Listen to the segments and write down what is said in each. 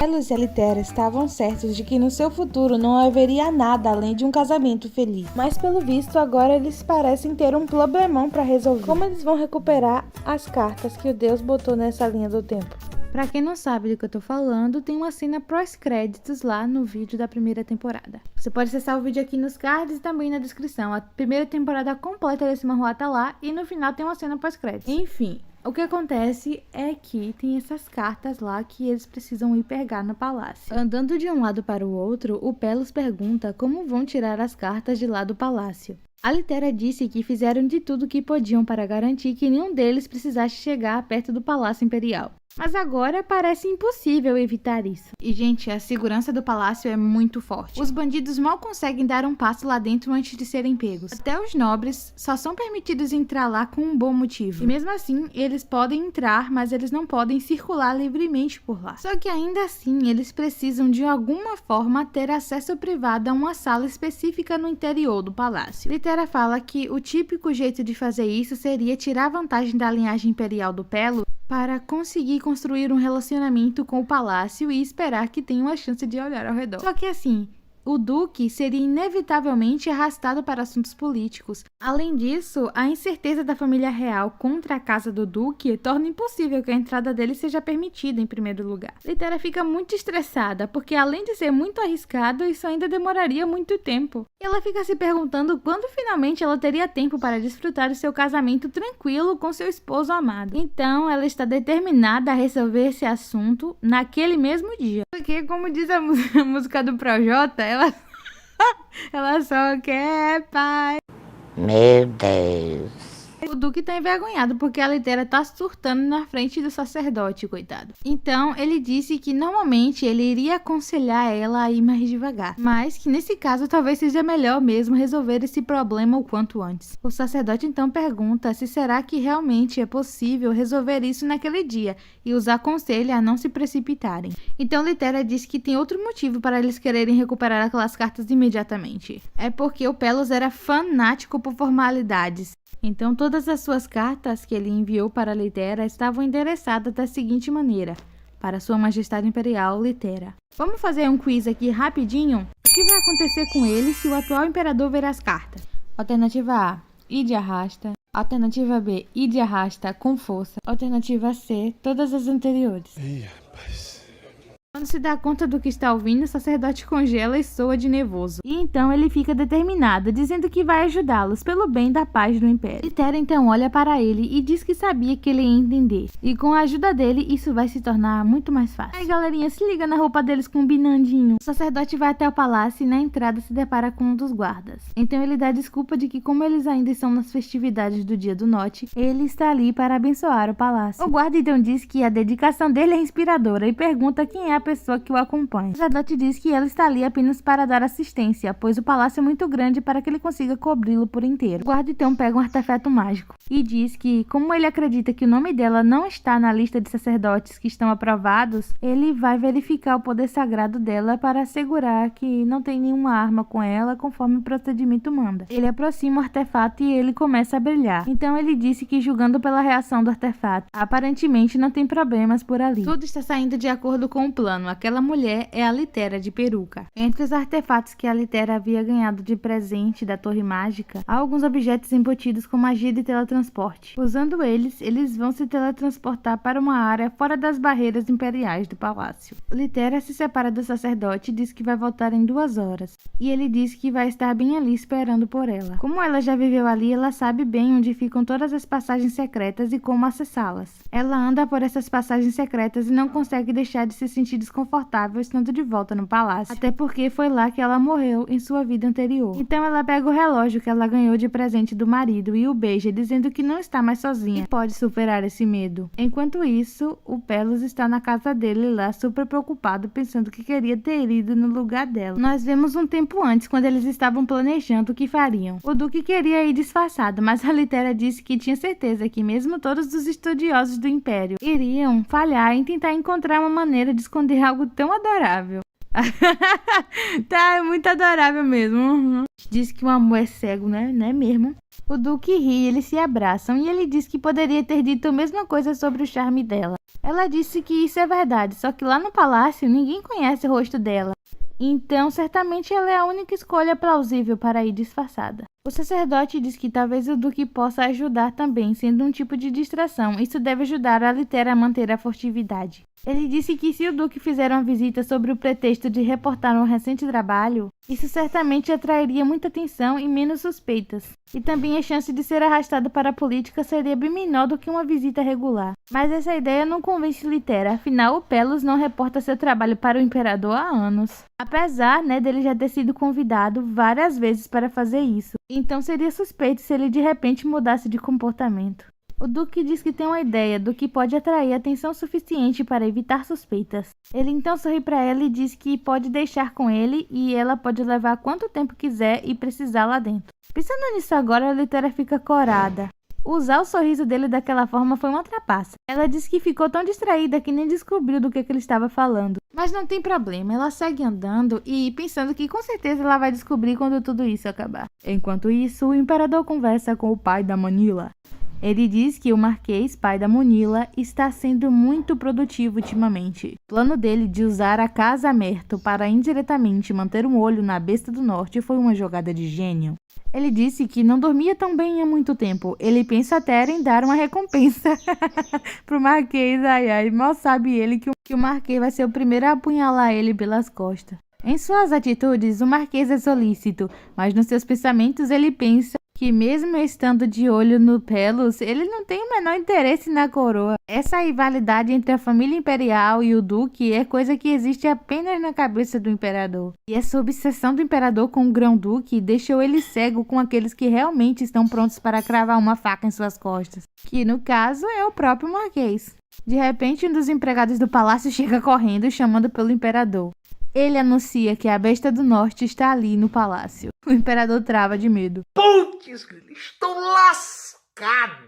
Pelos e Litera estavam certos de que no seu futuro não haveria nada além de um casamento feliz. Mas pelo visto agora eles parecem ter um problemão para resolver. Como eles vão recuperar as cartas que o Deus botou nessa linha do tempo? Pra quem não sabe do que eu tô falando, tem uma cena pós-créditos lá no vídeo da primeira temporada. Você pode acessar o vídeo aqui nos cards e também na descrição. A primeira temporada completa desse manhwa tá lá e no final tem uma cena pós-créditos. Enfim, o que acontece é que tem essas cartas lá que eles precisam ir pegar no palácio. Andando de um lado para o outro, o Pelos pergunta como vão tirar as cartas de lá do palácio. A Litera disse que fizeram de tudo que podiam para garantir que nenhum deles precisasse chegar perto do Palácio Imperial. Mas agora parece impossível evitar isso. E, gente, a segurança do palácio é muito forte. Os bandidos mal conseguem dar um passo lá dentro antes de serem pegos. Até os nobres só são permitidos entrar lá com um bom motivo. E mesmo assim, eles podem entrar, mas eles não podem circular livremente por lá. Só que ainda assim, eles precisam de alguma forma ter acesso privado a uma sala específica no interior do palácio. Litera fala que o típico jeito de fazer isso seria tirar vantagem da linhagem imperial do Pelo para conseguir construir um relacionamento com o palácio e esperar que tenha uma chance de olhar ao redor. Só que assim, o Duque seria inevitavelmente arrastado para assuntos políticos. Além disso, a incerteza da família real contra a casa do Duque torna impossível que a entrada dele seja permitida em primeiro lugar. Litera fica muito estressada, porque além de ser muito arriscado, isso ainda demoraria muito tempo. E ela fica se perguntando quando finalmente ela teria tempo para desfrutar do seu casamento tranquilo com seu esposo amado. Então, ela está determinada a resolver esse assunto naquele mesmo dia. Porque, como diz a música do Projota, ela só quer paz. Meu Deus. O Duque tá envergonhado porque a Litera tá surtando na frente do sacerdote, coitado. Então, ele disse que normalmente ele iria aconselhar ela a ir mais devagar, mas que nesse caso talvez seja melhor mesmo resolver esse problema o quanto antes. O sacerdote então pergunta se será que realmente é possível resolver isso naquele dia e os aconselha a não se precipitarem. Então, Litera diz que tem outro motivo para eles quererem recuperar aquelas cartas imediatamente. É porque o Pelos era fanático por formalidades. Então, todas as suas cartas que ele enviou para a Litera estavam endereçadas da seguinte maneira: para Sua Majestade Imperial Litera. Vamos fazer um quiz aqui rapidinho? O que vai acontecer com ele se o atual imperador ver as cartas? Alternativa A, ir de arrasta. Alternativa B, ir de arrasta com força. Alternativa C, todas as anteriores. Ih, rapaz. Quando se dá conta do que está ouvindo, o sacerdote congela e soa de nervoso. E então ele fica determinado, dizendo que vai ajudá-los pelo bem da paz do Império. Litera então olha para ele e diz que sabia que ele ia entender. E com a ajuda dele, isso vai se tornar muito mais fácil. Aí, galerinha, se liga na roupa deles combinandinho. O sacerdote vai até o palácio e na entrada se depara com um dos guardas. Então ele dá a desculpa de que, como eles ainda estão nas festividades do Dia do Norte, ele está ali para abençoar o palácio. O guarda então diz que a dedicação dele é inspiradora e pergunta quem é a pessoa que o acompanha. O sacerdote diz que ela está ali apenas para dar assistência, pois o palácio é muito grande para que ele consiga cobri-lo por inteiro. O guarda então pega um artefato mágico e diz que, como ele acredita que o nome dela não está na lista de sacerdotes que estão aprovados, ele vai verificar o poder sagrado dela para assegurar que não tem nenhuma arma com ela, conforme o procedimento manda. Ele aproxima o artefato e ele começa a brilhar. Então ele disse que, julgando pela reação do artefato, aparentemente não tem problemas por ali. Tudo está saindo de acordo com o plano. Aquela mulher é a Litera de peruca. Entre os artefatos que a Litera havia ganhado de presente da Torre Mágica, há alguns objetos embutidos com magia de teletransporte. Usando eles vão se teletransportar para uma área fora das barreiras imperiais do palácio. Litera se separa do sacerdote e diz que vai voltar em 2 horas. E ele diz que vai estar bem ali esperando por ela. Como ela já viveu ali, ela sabe bem onde ficam todas as passagens secretas e como acessá-las. Ela anda por essas passagens secretas e não consegue deixar de se sentir desconfortável estando de volta no palácio, até porque foi lá que ela morreu em sua vida anterior. Então ela pega o relógio que ela ganhou de presente do marido e o beija, dizendo que não está mais sozinha e pode superar esse medo. Enquanto isso, o Pelos está na casa dele lá, super preocupado, pensando que queria ter ido no lugar dela. Nós vemos um tempo antes, quando eles estavam planejando o que fariam. O Duque queria ir disfarçado, mas a Litera disse que tinha certeza que mesmo todos os estudiosos do Império iriam falhar em tentar encontrar uma maneira de esconder algo tão adorável. Tá, é muito adorável mesmo. Diz que o amor é cego, né? Não é mesmo? O Duque ri, eles se abraçam e ele diz que poderia ter dito a mesma coisa sobre o charme dela. Ela disse que isso é verdade, só que lá no palácio ninguém conhece o rosto dela. Então, certamente ela é a única escolha plausível para ir disfarçada. O sacerdote diz que talvez o Duque possa ajudar também, sendo um tipo de distração. Isso deve ajudar a Litera a manter a furtividade. Ele disse que se o Duque fizer uma visita sobre o pretexto de reportar um recente trabalho, isso certamente atrairia muita atenção e menos suspeitas. E também a chance de ser arrastado para a política seria bem menor do que uma visita regular. Mas essa ideia não convence Litera, afinal o Pelos não reporta seu trabalho para o Imperador há anos. Apesar, dele já ter sido convidado várias vezes para fazer isso. Então seria suspeito se ele de repente mudasse de comportamento. O Duque diz que tem uma ideia do que pode atrair atenção suficiente para evitar suspeitas. Ele então sorri para ela e diz que pode deixar com ele e ela pode levar quanto tempo quiser e precisar lá dentro. Pensando nisso agora, a Litera fica corada. Usar o sorriso dele daquela forma foi uma trapaça. Ela disse que ficou tão distraída que nem descobriu do que ele estava falando. Mas não tem problema, ela segue andando e pensando que com certeza ela vai descobrir quando tudo isso acabar. Enquanto isso, o Imperador conversa com o pai da Manila. Ele diz que o Marquês, pai da Munila, está sendo muito produtivo ultimamente. O plano dele de usar a Casa Amerto para indiretamente manter um olho na Besta do Norte foi uma jogada de gênio. Ele disse que não dormia tão bem há muito tempo. Ele pensa até em dar uma recompensa pro Marquês. Ai, mal sabe ele que o Marquês vai ser o primeiro a apunhalar ele pelas costas. Em suas atitudes, o Marquês é solícito, mas nos seus pensamentos ele pensa que mesmo estando de olho no Pelos, ele não tem o menor interesse na coroa. Essa rivalidade entre a família imperial e o Duque é coisa que existe apenas na cabeça do Imperador. E essa obsessão do Imperador com o Grão-Duque deixou ele cego com aqueles que realmente estão prontos para cravar uma faca em suas costas, que no caso é o próprio Marquês. De repente, um dos empregados do palácio chega correndo, chamando pelo Imperador. Ele anuncia que a Besta do Norte está ali no palácio. O Imperador trava de medo. Putz, estou lascado!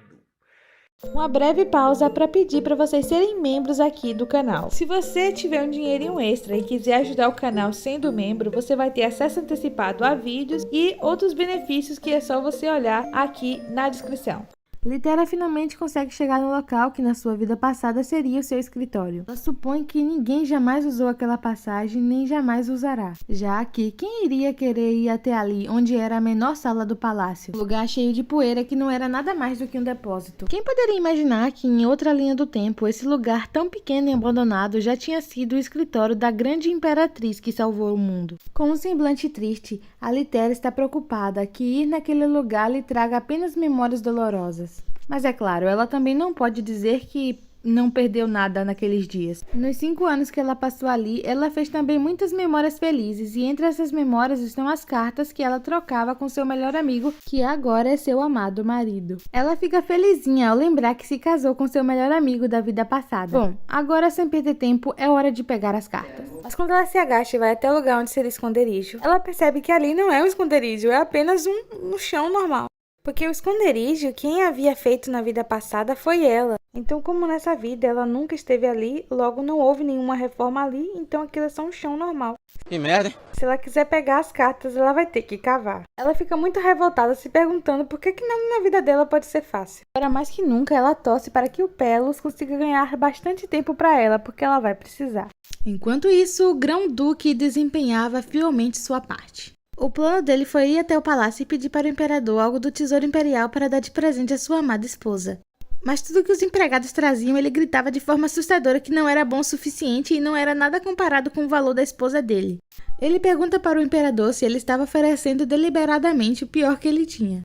Uma breve pausa para pedir para vocês serem membros aqui do canal. Se você tiver um dinheirinho extra e quiser ajudar o canal sendo membro, você vai ter acesso antecipado a vídeos e outros benefícios que é só você olhar aqui na descrição. Litera finalmente consegue chegar no local que na sua vida passada seria o seu escritório. Ela supõe que ninguém jamais usou aquela passagem nem jamais usará, já que quem iria querer ir até ali onde era a menor sala do palácio, lugar cheio de poeira que não era nada mais do que um depósito. Quem poderia imaginar que em outra linha do tempo esse lugar tão pequeno e abandonado já tinha sido o escritório da grande imperatriz que salvou o mundo? Com um semblante triste, a Litera está preocupada que ir naquele lugar lhe traga apenas memórias dolorosas. Mas é claro, ela também não pode dizer que não perdeu nada naqueles dias. Nos 5 anos que ela passou ali, ela fez também muitas memórias felizes, e entre essas memórias estão as cartas que ela trocava com seu melhor amigo, que agora é seu amado marido. Ela fica felizinha ao lembrar que se casou com seu melhor amigo da vida passada. Bom, agora sem perder tempo, é hora de pegar as cartas. Mas quando ela se agacha e vai até o lugar onde seria o esconderijo, ela percebe que ali não é um esconderijo, é apenas um chão normal. Porque o esconderijo, quem havia feito na vida passada foi ela. Então, como nessa vida ela nunca esteve ali, logo não houve nenhuma reforma ali, então aquilo é só um chão normal. Que merda, hein? Se ela quiser pegar as cartas, ela vai ter que cavar. Ela fica muito revoltada, se perguntando por que nada na vida dela pode ser fácil. Agora, mais que nunca, ela torce para que o Pelos consiga ganhar bastante tempo para ela, porque ela vai precisar. Enquanto isso, o Grão-Duque desempenhava fielmente sua parte. O plano dele foi ir até o palácio e pedir para o imperador algo do tesouro imperial para dar de presente à sua amada esposa. Mas tudo que os empregados traziam, ele gritava de forma assustadora que não era bom o suficiente e não era nada comparado com o valor da esposa dele. Ele pergunta para o imperador se ele estava oferecendo deliberadamente o pior que ele tinha.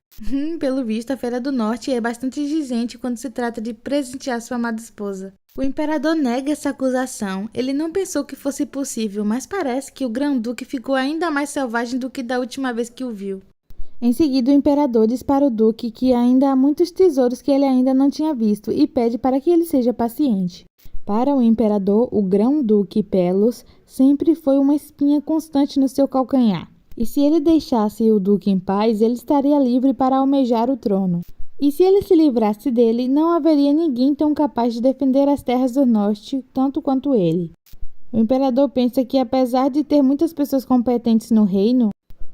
Pelo visto, a Feira do Norte é bastante exigente quando se trata de presentear sua amada esposa. O imperador nega essa acusação. Ele não pensou que fosse possível, mas parece que o Grão-Duque ficou ainda mais selvagem do que da última vez que o viu. Em seguida, o imperador diz para o duque que ainda há muitos tesouros que ele ainda não tinha visto e pede para que ele seja paciente. Para o imperador, o Grão-Duque Pelos sempre foi uma espinha constante no seu calcanhar. E se ele deixasse o duque em paz, ele estaria livre para almejar o trono. E se ele se livrasse dele, não haveria ninguém tão capaz de defender as terras do norte tanto quanto ele. O imperador pensa que, apesar de ter muitas pessoas competentes no reino,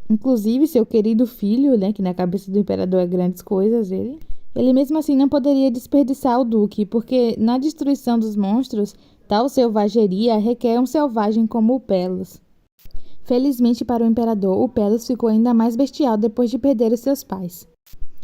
inclusive seu querido filho, que na cabeça do imperador é grandes coisas, Ele mesmo assim não poderia desperdiçar o Duque, porque na destruição dos monstros, tal selvageria requer um selvagem como o Pelos. Felizmente para o imperador, o Pelos ficou ainda mais bestial depois de perder os seus pais.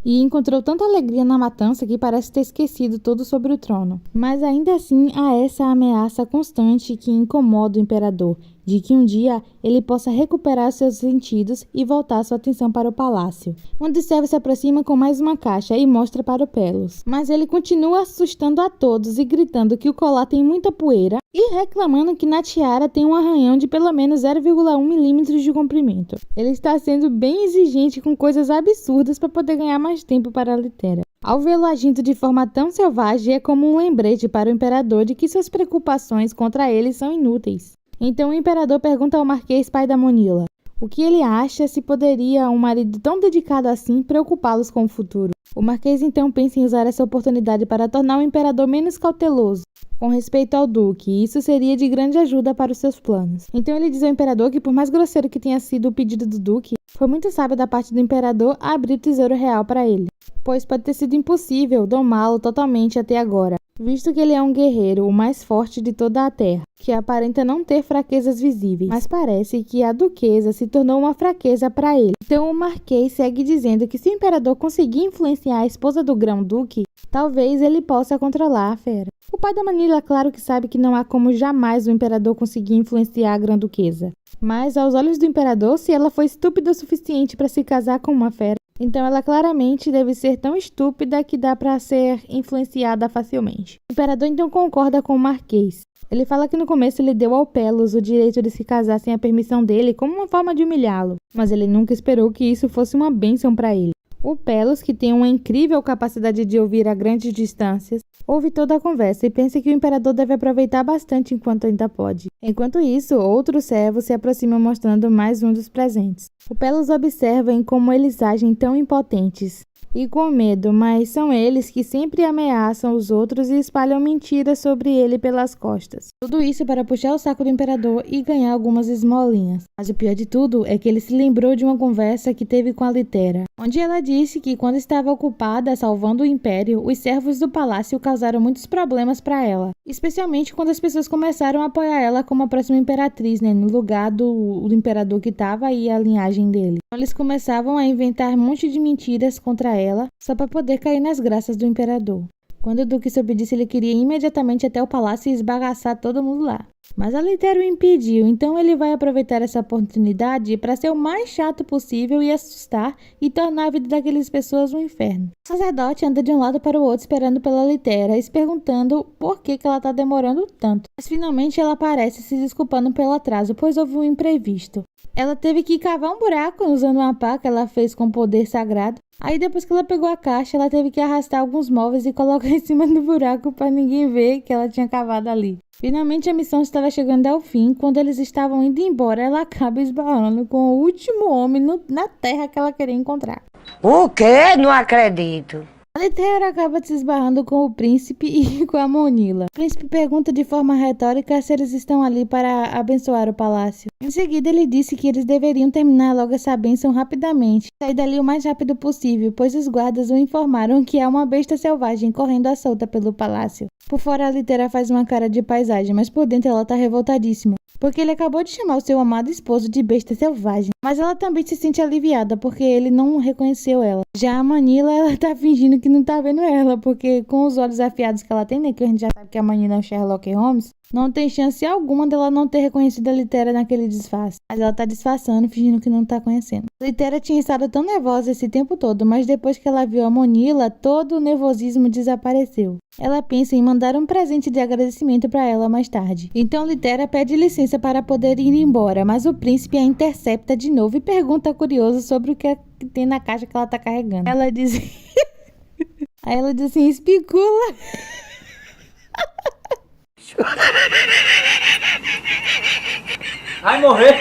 E encontrou tanta alegria na matança que parece ter esquecido tudo sobre o trono. Mas ainda assim há essa ameaça constante que incomoda o imperador, de que um dia ele possa recuperar seus sentidos e voltar sua atenção para o palácio. Um dos servos se aproxima com mais uma caixa e mostra para o Pelos. Mas ele continua assustando a todos e gritando que o colar tem muita poeira e reclamando que na tiara tem um arranhão de pelo menos 0,1 milímetros de comprimento. Ele está sendo bem exigente com coisas absurdas para poder ganhar mais tempo para a Litera. Ao vê-lo agindo de forma tão selvagem, é como um lembrete para o imperador de que suas preocupações contra ele são inúteis. Então o imperador pergunta ao Marquês, pai da Monila, o que ele acha se poderia um marido tão dedicado assim preocupá-los com o futuro. O Marquês então pensa em usar essa oportunidade para tornar o imperador menos cauteloso com respeito ao Duque, e isso seria de grande ajuda para os seus planos. Então ele diz ao imperador que, por mais grosseiro que tenha sido o pedido do Duque, foi muito sábio da parte do imperador abrir o tesouro real para ele, pois pode ter sido impossível domá-lo totalmente até agora, visto que ele é um guerreiro, o mais forte de toda a terra, que aparenta não ter fraquezas visíveis, mas parece que a duquesa se tornou uma fraqueza para ele. Então o Marquês segue dizendo que se o imperador conseguir influenciar a esposa do Grão-Duque, talvez ele possa controlar a fera. O pai da Manila, claro que sabe que não há como jamais o imperador conseguir influenciar a Grã-Duquesa. Mas, aos olhos do imperador, se ela foi estúpida o suficiente para se casar com uma fera, então ela claramente deve ser tão estúpida que dá para ser influenciada facilmente. O imperador então concorda com o Marquês. Ele fala que no começo ele deu ao Pelos o direito de se casar sem a permissão dele como uma forma de humilhá-lo, mas ele nunca esperou que isso fosse uma bênção para ele. O Pelos, que tem uma incrível capacidade de ouvir a grandes distâncias, ouve toda a conversa e pensa que o imperador deve aproveitar bastante enquanto ainda pode. Enquanto isso, outros servos se aproximam mostrando mais um dos presentes. O Pelos observa em como eles agem tão impotentes e com medo, mas são eles que sempre ameaçam os outros e espalham mentiras sobre ele pelas costas. Tudo isso para puxar o saco do imperador e ganhar algumas esmolinhas. Mas o pior de tudo é que ele se lembrou de uma conversa que teve com a Litera, onde ela disse que quando estava ocupada salvando o império, os servos do palácio causaram muitos problemas para ela, especialmente quando as pessoas começaram a apoiar ela como a próxima imperatriz, no lugar do imperador que estava aí a linhagem dele. Então, eles começavam a inventar um monte de mentiras contra ela, só para poder cair nas graças do imperador. Quando o Duque soube disso, ele queria imediatamente até o palácio e esbagaçar todo mundo lá. Mas a Litera o impediu, então ele vai aproveitar essa oportunidade para ser o mais chato possível e assustar e tornar a vida daquelas pessoas um inferno. O sacerdote anda de um lado para o outro esperando pela Litera e se perguntando por que ela está demorando tanto. Mas finalmente ela aparece se desculpando pelo atraso, pois houve um imprevisto. Ela teve que cavar um buraco usando uma pá que ela fez com poder sagrado. Aí depois que ela pegou a caixa, ela teve que arrastar alguns móveis e colocar em cima do buraco para ninguém ver que ela tinha cavado ali. Finalmente a missão estava chegando ao fim. Quando eles estavam indo embora, ela acaba esbarrando com o último homem na terra que ela queria encontrar. O quê? Não acredito. A Litera acaba se esbarrando com o príncipe e com a Monila. O príncipe pergunta de forma retórica se eles estão ali para abençoar o palácio. Em seguida, ele disse que eles deveriam terminar logo essa bênção rapidamente, sair dali o mais rápido possível, pois os guardas o informaram que há uma besta selvagem correndo à solta pelo palácio. Por fora, a Litera faz uma cara de paisagem, mas por dentro ela tá revoltadíssima, porque ele acabou de chamar o seu amado esposo de besta selvagem. Mas ela também se sente aliviada, porque ele não reconheceu ela. Já a Manila, ela tá fingindo que não tá vendo ela, porque com os olhos afiados que ela tem, né, que a gente já sabe que a Manila é o Sherlock Holmes, não tem chance alguma dela não ter reconhecido a Litera naquele disfarce. Mas ela tá disfarçando, fingindo que não tá conhecendo. A Litera tinha estado tão nervosa esse tempo todo, mas depois que ela viu a Monila, todo o nervosismo desapareceu. Ela pensa em mandar um presente de agradecimento para ela mais tarde. Então Litera pede licença para poder ir embora, mas o príncipe a intercepta de novo e pergunta curioso sobre o que tem na caixa que ela tá carregando. Ela diz... Aí ela diz assim, especula... Vai morrer!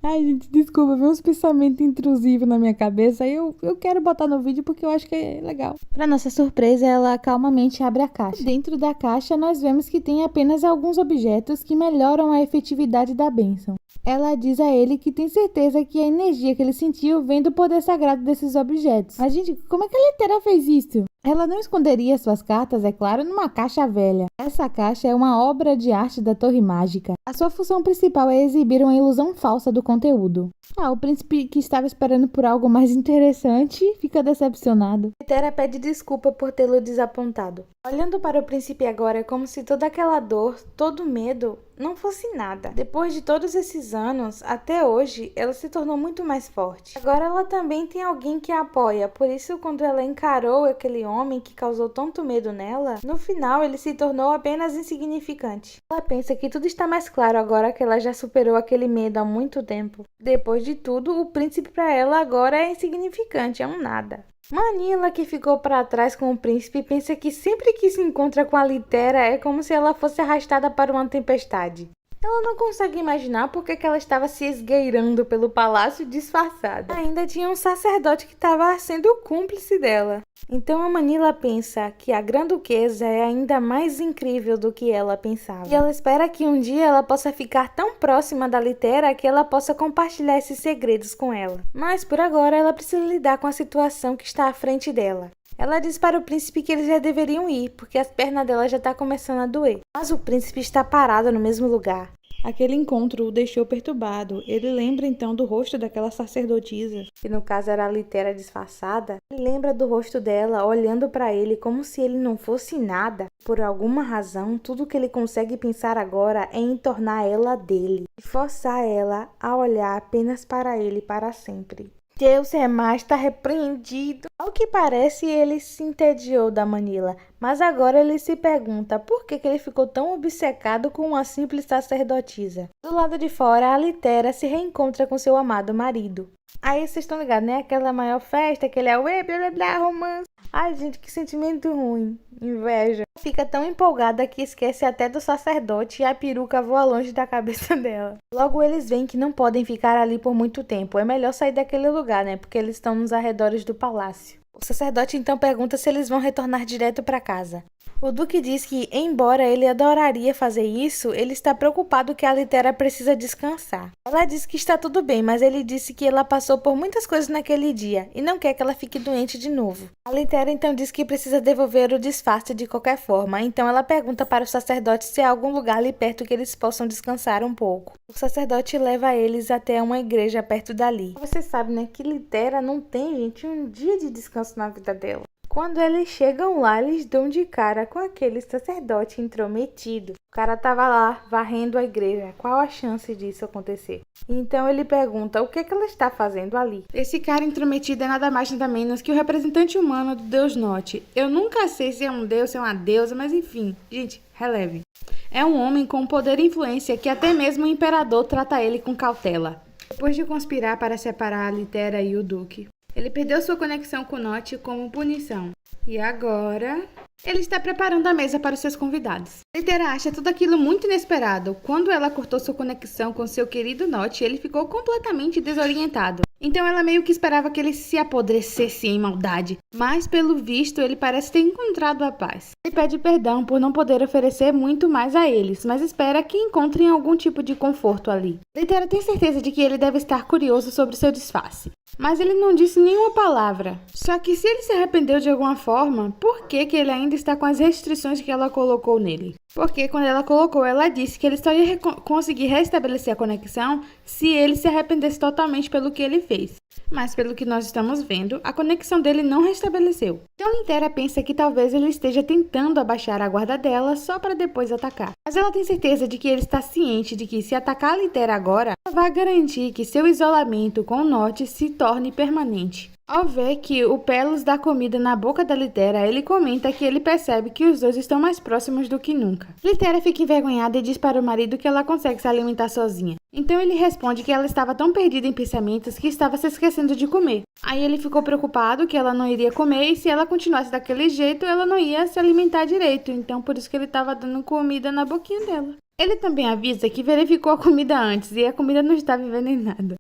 Ai, gente, desculpa, veio uns pensamentos intrusivos na minha cabeça. Aí eu quero botar no vídeo porque eu acho que é legal. Pra nossa surpresa, ela calmamente abre a caixa. Dentro da caixa, nós vemos que tem apenas alguns objetos que melhoram a efetividade da bênção. Ela diz a ele que tem certeza que a energia que ele sentiu vem do poder sagrado desses objetos. Mas, gente, como é que a Litera fez isso? Ela não esconderia suas cartas, é claro, numa caixa velha. Essa caixa é uma obra de arte da Torre Mágica. A sua função principal é exibir uma ilusão falsa do conteúdo. O príncipe, que estava esperando por algo mais interessante, fica decepcionado. Litera pede desculpa por tê-lo desapontado. Olhando para o príncipe agora, é como se toda aquela dor, todo medo, não fosse nada. Depois de todos esses anos, até hoje, ela se tornou muito mais forte. Agora ela também tem alguém que a apoia, por isso quando ela encarou aquele homem que causou tanto medo nela, no final ele se tornou apenas insignificante. Ela pensa que tudo está mais claro agora que ela já superou aquele medo há muito tempo. Depois de tudo, o príncipe para ela agora é insignificante, é um nada. Manila, que ficou para trás com o príncipe, pensa que sempre que se encontra com a Litera é como se ela fosse arrastada para uma tempestade. Ela não consegue imaginar por que ela estava se esgueirando pelo palácio disfarçada. Ainda tinha um sacerdote que estava sendo cúmplice dela. Então a Manila pensa que a Grã-Duquesa é ainda mais incrível do que ela pensava. E ela espera que um dia ela possa ficar tão próxima da Litera que ela possa compartilhar esses segredos com ela. Mas por agora ela precisa lidar com a situação que está à frente dela. Ela diz para o príncipe que eles já deveriam ir, porque as pernas dela já estão começando a doer. Mas o príncipe está parado no mesmo lugar. Aquele encontro o deixou perturbado. Ele lembra então do rosto daquela sacerdotisa, que no caso era a Litera disfarçada. Ele lembra do rosto dela, olhando para ele como se ele não fosse nada. Por alguma razão, tudo que ele consegue pensar agora é em tornar ela dele, e forçar ela a olhar apenas para ele para sempre. Deus é mais, está repreendido. Ao que parece, ele se entediou da Manila, mas agora ele se pergunta por que ele ficou tão obcecado com uma simples sacerdotisa. Do lado de fora, a Litera se reencontra com seu amado marido. Aí vocês estão ligados, né? Aquela maior festa, aquele auê, blá blá blá, romance. Ai, gente, que sentimento ruim. Inveja. Fica tão empolgada que esquece até do sacerdote e a peruca voa longe da cabeça dela. Logo eles veem que não podem ficar ali por muito tempo. É melhor sair daquele lugar, né? Porque eles estão nos arredores do palácio. O sacerdote então pergunta se eles vão retornar direto para casa. O duque diz que, embora ele adoraria fazer isso, ele está preocupado que a Litera precisa descansar. Ela diz que está tudo bem, mas ele disse que ela passou por muitas coisas naquele dia e não quer que ela fique doente de novo. A Litera então diz que precisa devolver o disfarce de qualquer forma, então ela pergunta para o sacerdote se há algum lugar ali perto que eles possam descansar um pouco. O sacerdote leva eles até uma igreja perto dali. Você sabe, né, que Litera não tem, gente, um dia de descanso na vida dela. Quando eles chegam lá, eles dão de cara com aquele sacerdote intrometido. O cara tava lá, varrendo a igreja. Qual a chance disso acontecer? Então ele pergunta o que ela está fazendo ali. Esse cara intrometido é nada mais nada menos que o representante humano do deus Note. Eu nunca sei se é um deus, se é uma deusa, mas enfim. Gente, releve. É um homem com poder e influência que até mesmo o imperador trata ele com cautela. Depois de conspirar para separar a Litera e o duque, ele perdeu sua conexão com Note como punição. E agora, ele está preparando a mesa para os seus convidados. Litera acha tudo aquilo muito inesperado. Quando ela cortou sua conexão com seu querido Note, ele ficou completamente desorientado. Então ela meio que esperava que ele se apodrecesse em maldade. Mas, pelo visto, ele parece ter encontrado a paz. Ele pede perdão por não poder oferecer muito mais a eles, mas espera que encontrem algum tipo de conforto ali. Litera tem certeza de que ele deve estar curioso sobre seu disfarce. Mas ele não disse nenhuma palavra. Só que se ele se arrependeu de alguma forma, por que ele ainda está com as restrições que ela colocou nele? Porque quando ela colocou, ela disse que ele só ia conseguir restabelecer a conexão se ele se arrependesse totalmente pelo que ele fez. Mas pelo que nós estamos vendo, a conexão dele não restabeleceu. Então Litera pensa que talvez ele esteja tentando abaixar a guarda dela só para depois atacar. Mas ela tem certeza de que ele está ciente de que se atacar a Litera agora, vai garantir que seu isolamento com o Note se torne permanente. Ao ver que o Pelos dá comida na boca da Litera, ele comenta que ele percebe que os dois estão mais próximos do que nunca. Litera fica envergonhada e diz para o marido que ela consegue se alimentar sozinha. Então ele responde que ela estava tão perdida em pensamentos que estava se esquecendo de comer. Aí ele ficou preocupado que ela não iria comer e se ela continuasse daquele jeito, ela não ia se alimentar direito. Então por isso que ele estava dando comida na boquinha dela. Ele também avisa que verificou a comida antes e a comida não estava envenenada.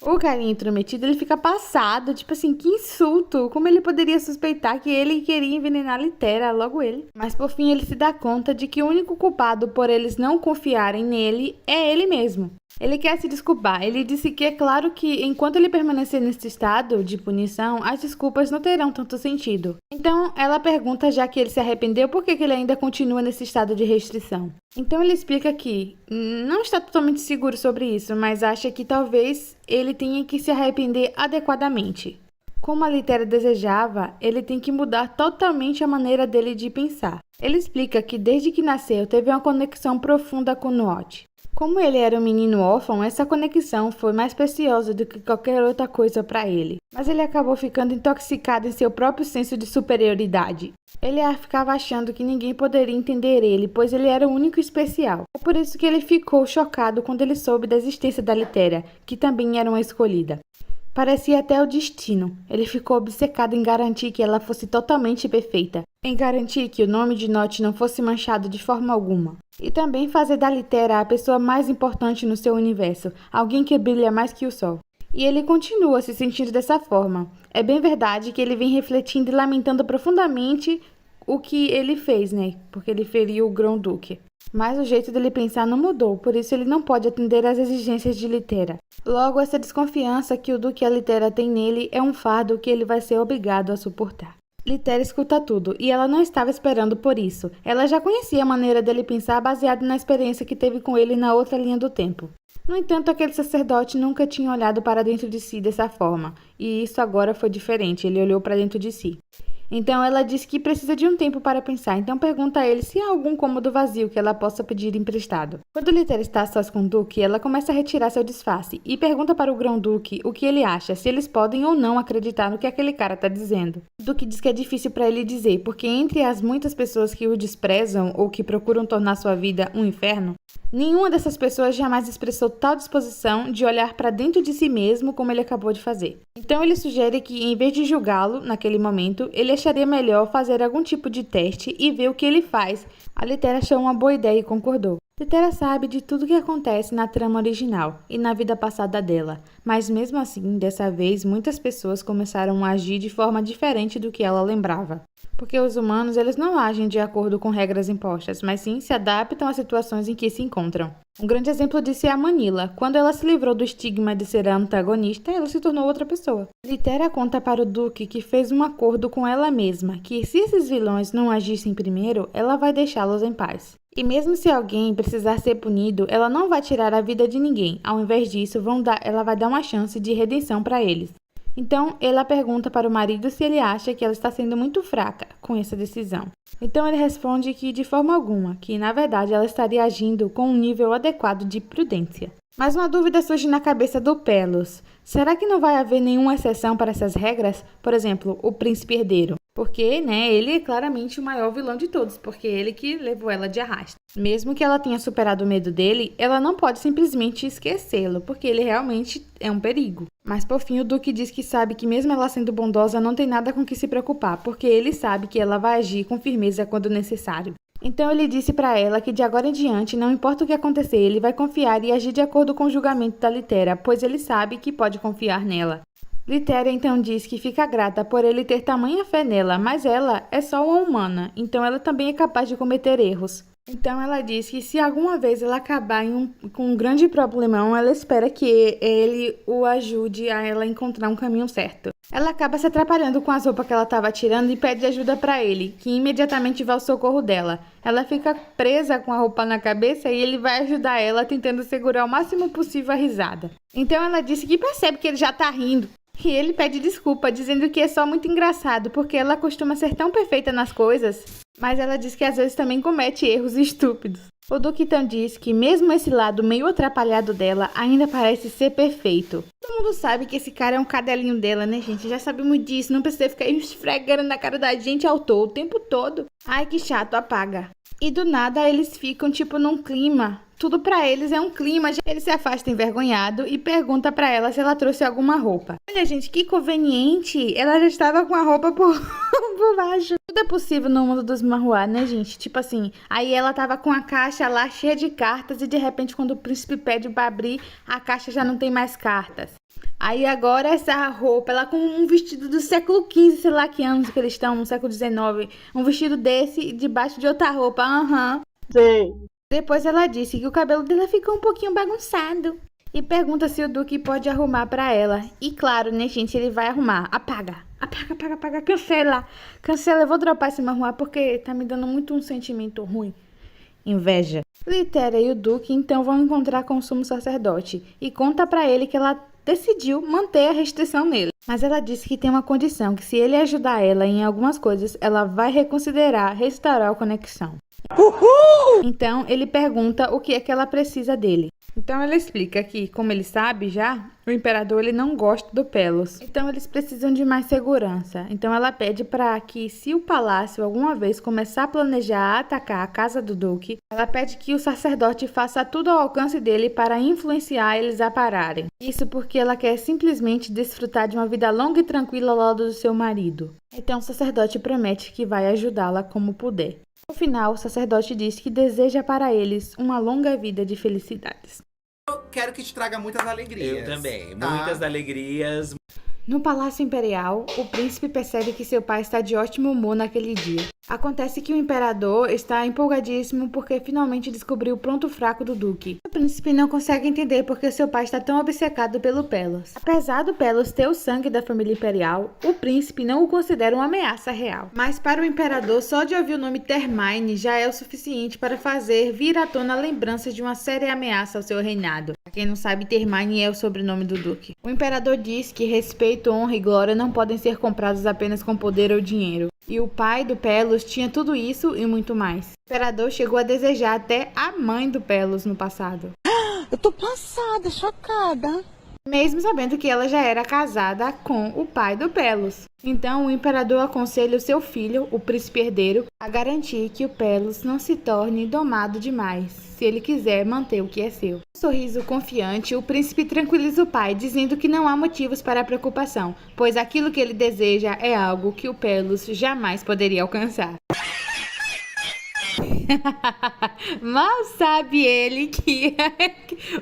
O carinha intrometido, ele fica passado, tipo assim, que insulto. Como ele poderia suspeitar que ele queria envenenar a Litera, logo ele. Mas por fim ele se dá conta de que o único culpado por eles não confiarem nele é ele mesmo. Ele quer se desculpar. Ele disse que é claro que enquanto ele permanecer nesse estado de punição, as desculpas não terão tanto sentido. Então ela pergunta, já que ele se arrependeu, por que ele ainda continua nesse estado de restrição. Então ele explica que não está totalmente seguro sobre isso, mas acha que talvez ele tenha que se arrepender adequadamente. Como a Litera desejava, ele tem que mudar totalmente a maneira dele de pensar. Ele explica que desde que nasceu teve uma conexão profunda com Noot. Como ele era um menino órfão, essa conexão foi mais preciosa do que qualquer outra coisa para ele. Mas ele acabou ficando intoxicado em seu próprio senso de superioridade. Ele ficava achando que ninguém poderia entender ele, pois ele era o único especial. É por isso que ele ficou chocado quando ele soube da existência da Litera, que também era uma escolhida. Parecia até o destino. Ele ficou obcecado em garantir que ela fosse totalmente perfeita, em garantir que o nome de Noot não fosse manchado de forma alguma. E também fazer da Litera a pessoa mais importante no seu universo, alguém que brilha mais que o sol. E ele continua se sentindo dessa forma. É bem verdade que ele vem refletindo e lamentando profundamente o que ele fez, né? Porque ele feriu o Grão-Duque. Mas o jeito dele pensar não mudou, por isso ele não pode atender às exigências de Litera. Logo, essa desconfiança que o Duque e a Litera têm nele é um fardo que ele vai ser obrigado a suportar. Litera escuta tudo, e ela não estava esperando por isso. Ela já conhecia a maneira dele pensar baseada na experiência que teve com ele na outra linha do tempo. No entanto, aquele sacerdote nunca tinha olhado para dentro de si dessa forma, e isso agora foi diferente, ele olhou para dentro de si. Então ela diz que precisa de um tempo para pensar, então pergunta a ele se há algum cômodo vazio que ela possa pedir emprestado. Quando Litera está a sós com o Duque, ela começa a retirar seu disfarce e pergunta para o Grão-Duque o que ele acha, se eles podem ou não acreditar no que aquele cara está dizendo. O Duque diz que é difícil para ele dizer, porque entre as muitas pessoas que o desprezam ou que procuram tornar sua vida um inferno, nenhuma dessas pessoas jamais expressou tal disposição de olhar para dentro de si mesmo como ele acabou de fazer. Então ele sugere que, em vez de julgá-lo naquele momento, ele acharia melhor fazer algum tipo de teste e ver o que ele faz. A Litera achou uma boa ideia e concordou. Litera sabe de tudo o que acontece na trama original e na vida passada dela, mas mesmo assim, dessa vez, muitas pessoas começaram a agir de forma diferente do que ela lembrava. Porque os humanos, eles não agem de acordo com regras impostas, mas sim se adaptam às situações em que se encontram. Um grande exemplo disso é a Manila. Quando ela se livrou do estigma de ser a antagonista, ela se tornou outra pessoa. Litera conta para o Duque que fez um acordo com ela mesma, que se esses vilões não agissem primeiro, ela vai deixá-los em paz. E mesmo se alguém precisar ser punido, ela não vai tirar a vida de ninguém. Ao invés disso, ela vai dar uma chance de redenção para eles. Então, ela pergunta para o marido se ele acha que ela está sendo muito fraca com essa decisão. Então, ele responde que de forma alguma, que na verdade ela estaria agindo com um nível adequado de prudência. Mas uma dúvida surge na cabeça do Pelos. Será que não vai haver nenhuma exceção para essas regras? Por exemplo, o príncipe herdeiro. Porque, ele é claramente o maior vilão de todos, porque é ele que levou ela de arrasto. Mesmo que ela tenha superado o medo dele, ela não pode simplesmente esquecê-lo, porque ele realmente é um perigo. Mas por fim, o Duque diz que sabe que mesmo ela sendo bondosa, não tem nada com que se preocupar, porque ele sabe que ela vai agir com firmeza quando necessário. Então ele disse para ela que de agora em diante, não importa o que acontecer, ele vai confiar e agir de acordo com o julgamento da Litera, pois ele sabe que pode confiar nela. Litera então diz que fica grata por ele ter tamanha fé nela, mas ela é só uma humana, então ela também é capaz de cometer erros. Então ela diz que se alguma vez ela acabar com um grande problemão, ela espera que ele o ajude a ela encontrar um caminho certo. Ela acaba se atrapalhando com as roupas que ela estava tirando e pede ajuda para ele, que imediatamente vai ao socorro dela. Ela fica presa com a roupa na cabeça e ele vai ajudar ela tentando segurar o máximo possível a risada. Então ela disse que percebe que ele já tá rindo. E ele pede desculpa, dizendo que é só muito engraçado, porque ela costuma ser tão perfeita nas coisas, mas ela diz que às vezes também comete erros estúpidos. O Duque então diz que mesmo esse lado meio atrapalhado dela ainda parece ser perfeito. Todo mundo sabe que esse cara é um cadelinho dela, né, gente? Já sabemos disso, não precisa ficar esfregando na cara da gente ao todo, o tempo todo. Ai, que chato, apaga. E do nada eles ficam tipo num clima. Tudo pra eles é um clima. Ele se afasta envergonhado e pergunta pra ela se ela trouxe alguma roupa. Olha, gente, que conveniente. Ela já estava com a roupa por baixo. Tudo é possível no mundo dos manhwa, né, gente? Tipo assim, aí ela tava com a caixa lá cheia de cartas e de repente quando o príncipe pede pra abrir, a caixa já não tem mais cartas. Aí agora essa roupa, ela com um vestido do século XV, sei lá que anos que eles estão, no século XIX. Um vestido desse debaixo de outra roupa, Sei. Depois ela disse que o cabelo dela ficou um pouquinho bagunçado. E pergunta se o Duque pode arrumar pra ela. E claro, né, gente, ele vai arrumar. Apaga, cancela. Cancela, eu vou dropar esse manhua porque tá me dando muito um sentimento ruim. Inveja. Litéria e o Duque então vão encontrar com o sumo sacerdote e conta pra ele que ela decidiu manter a restrição nele. Mas ela disse que tem uma condição, que se ele ajudar ela em algumas coisas, ela vai reconsiderar restaurar a conexão. Uhul! Então ele pergunta o que é que ela precisa dele. Então ela explica que, como ele sabe já, o imperador ele não gosta do Pelos. Então eles precisam de mais segurança. Então ela pede para que, se o palácio alguma vez começar a planejar atacar a casa do Duque, ela pede que o sacerdote faça tudo ao alcance dele para influenciar eles a pararem. Isso porque ela quer simplesmente desfrutar de uma vida longa e tranquila ao lado do seu marido. Então o sacerdote promete que vai ajudá-la como puder. No final, o sacerdote diz que deseja para eles uma longa vida de felicidades. Eu quero que te traga muitas alegrias. Eu também. Tá? Muitas alegrias. No Palácio Imperial, o príncipe percebe que seu pai está de ótimo humor naquele dia. Acontece que o imperador está empolgadíssimo porque finalmente descobriu o ponto fraco do Duque. O príncipe não consegue entender porque seu pai está tão obcecado pelo Pelos. Apesar do Pelos ter o sangue da família imperial, o príncipe não o considera uma ameaça real. Mas para o imperador, só de ouvir o nome Termine já é o suficiente para fazer vir à tona lembranças de uma séria ameaça ao seu reinado. Pra quem não sabe, Termine é o sobrenome do Duque. O imperador diz que respeito, honra e glória não podem ser comprados apenas com poder ou dinheiro. E o pai do Pelos tinha tudo isso e muito mais. O imperador chegou a desejar até a mãe do Pelos no passado. Eu tô passada, chocada. Mesmo sabendo que ela já era casada com o pai do Pelos. Então o imperador aconselha o seu filho, o príncipe herdeiro, a garantir que o Pelos não se torne domado demais, se ele quiser manter o que é seu. Com um sorriso confiante, o príncipe tranquiliza o pai, dizendo que não há motivos para preocupação, pois aquilo que ele deseja é algo que o Pelos jamais poderia alcançar. Mal sabe ele que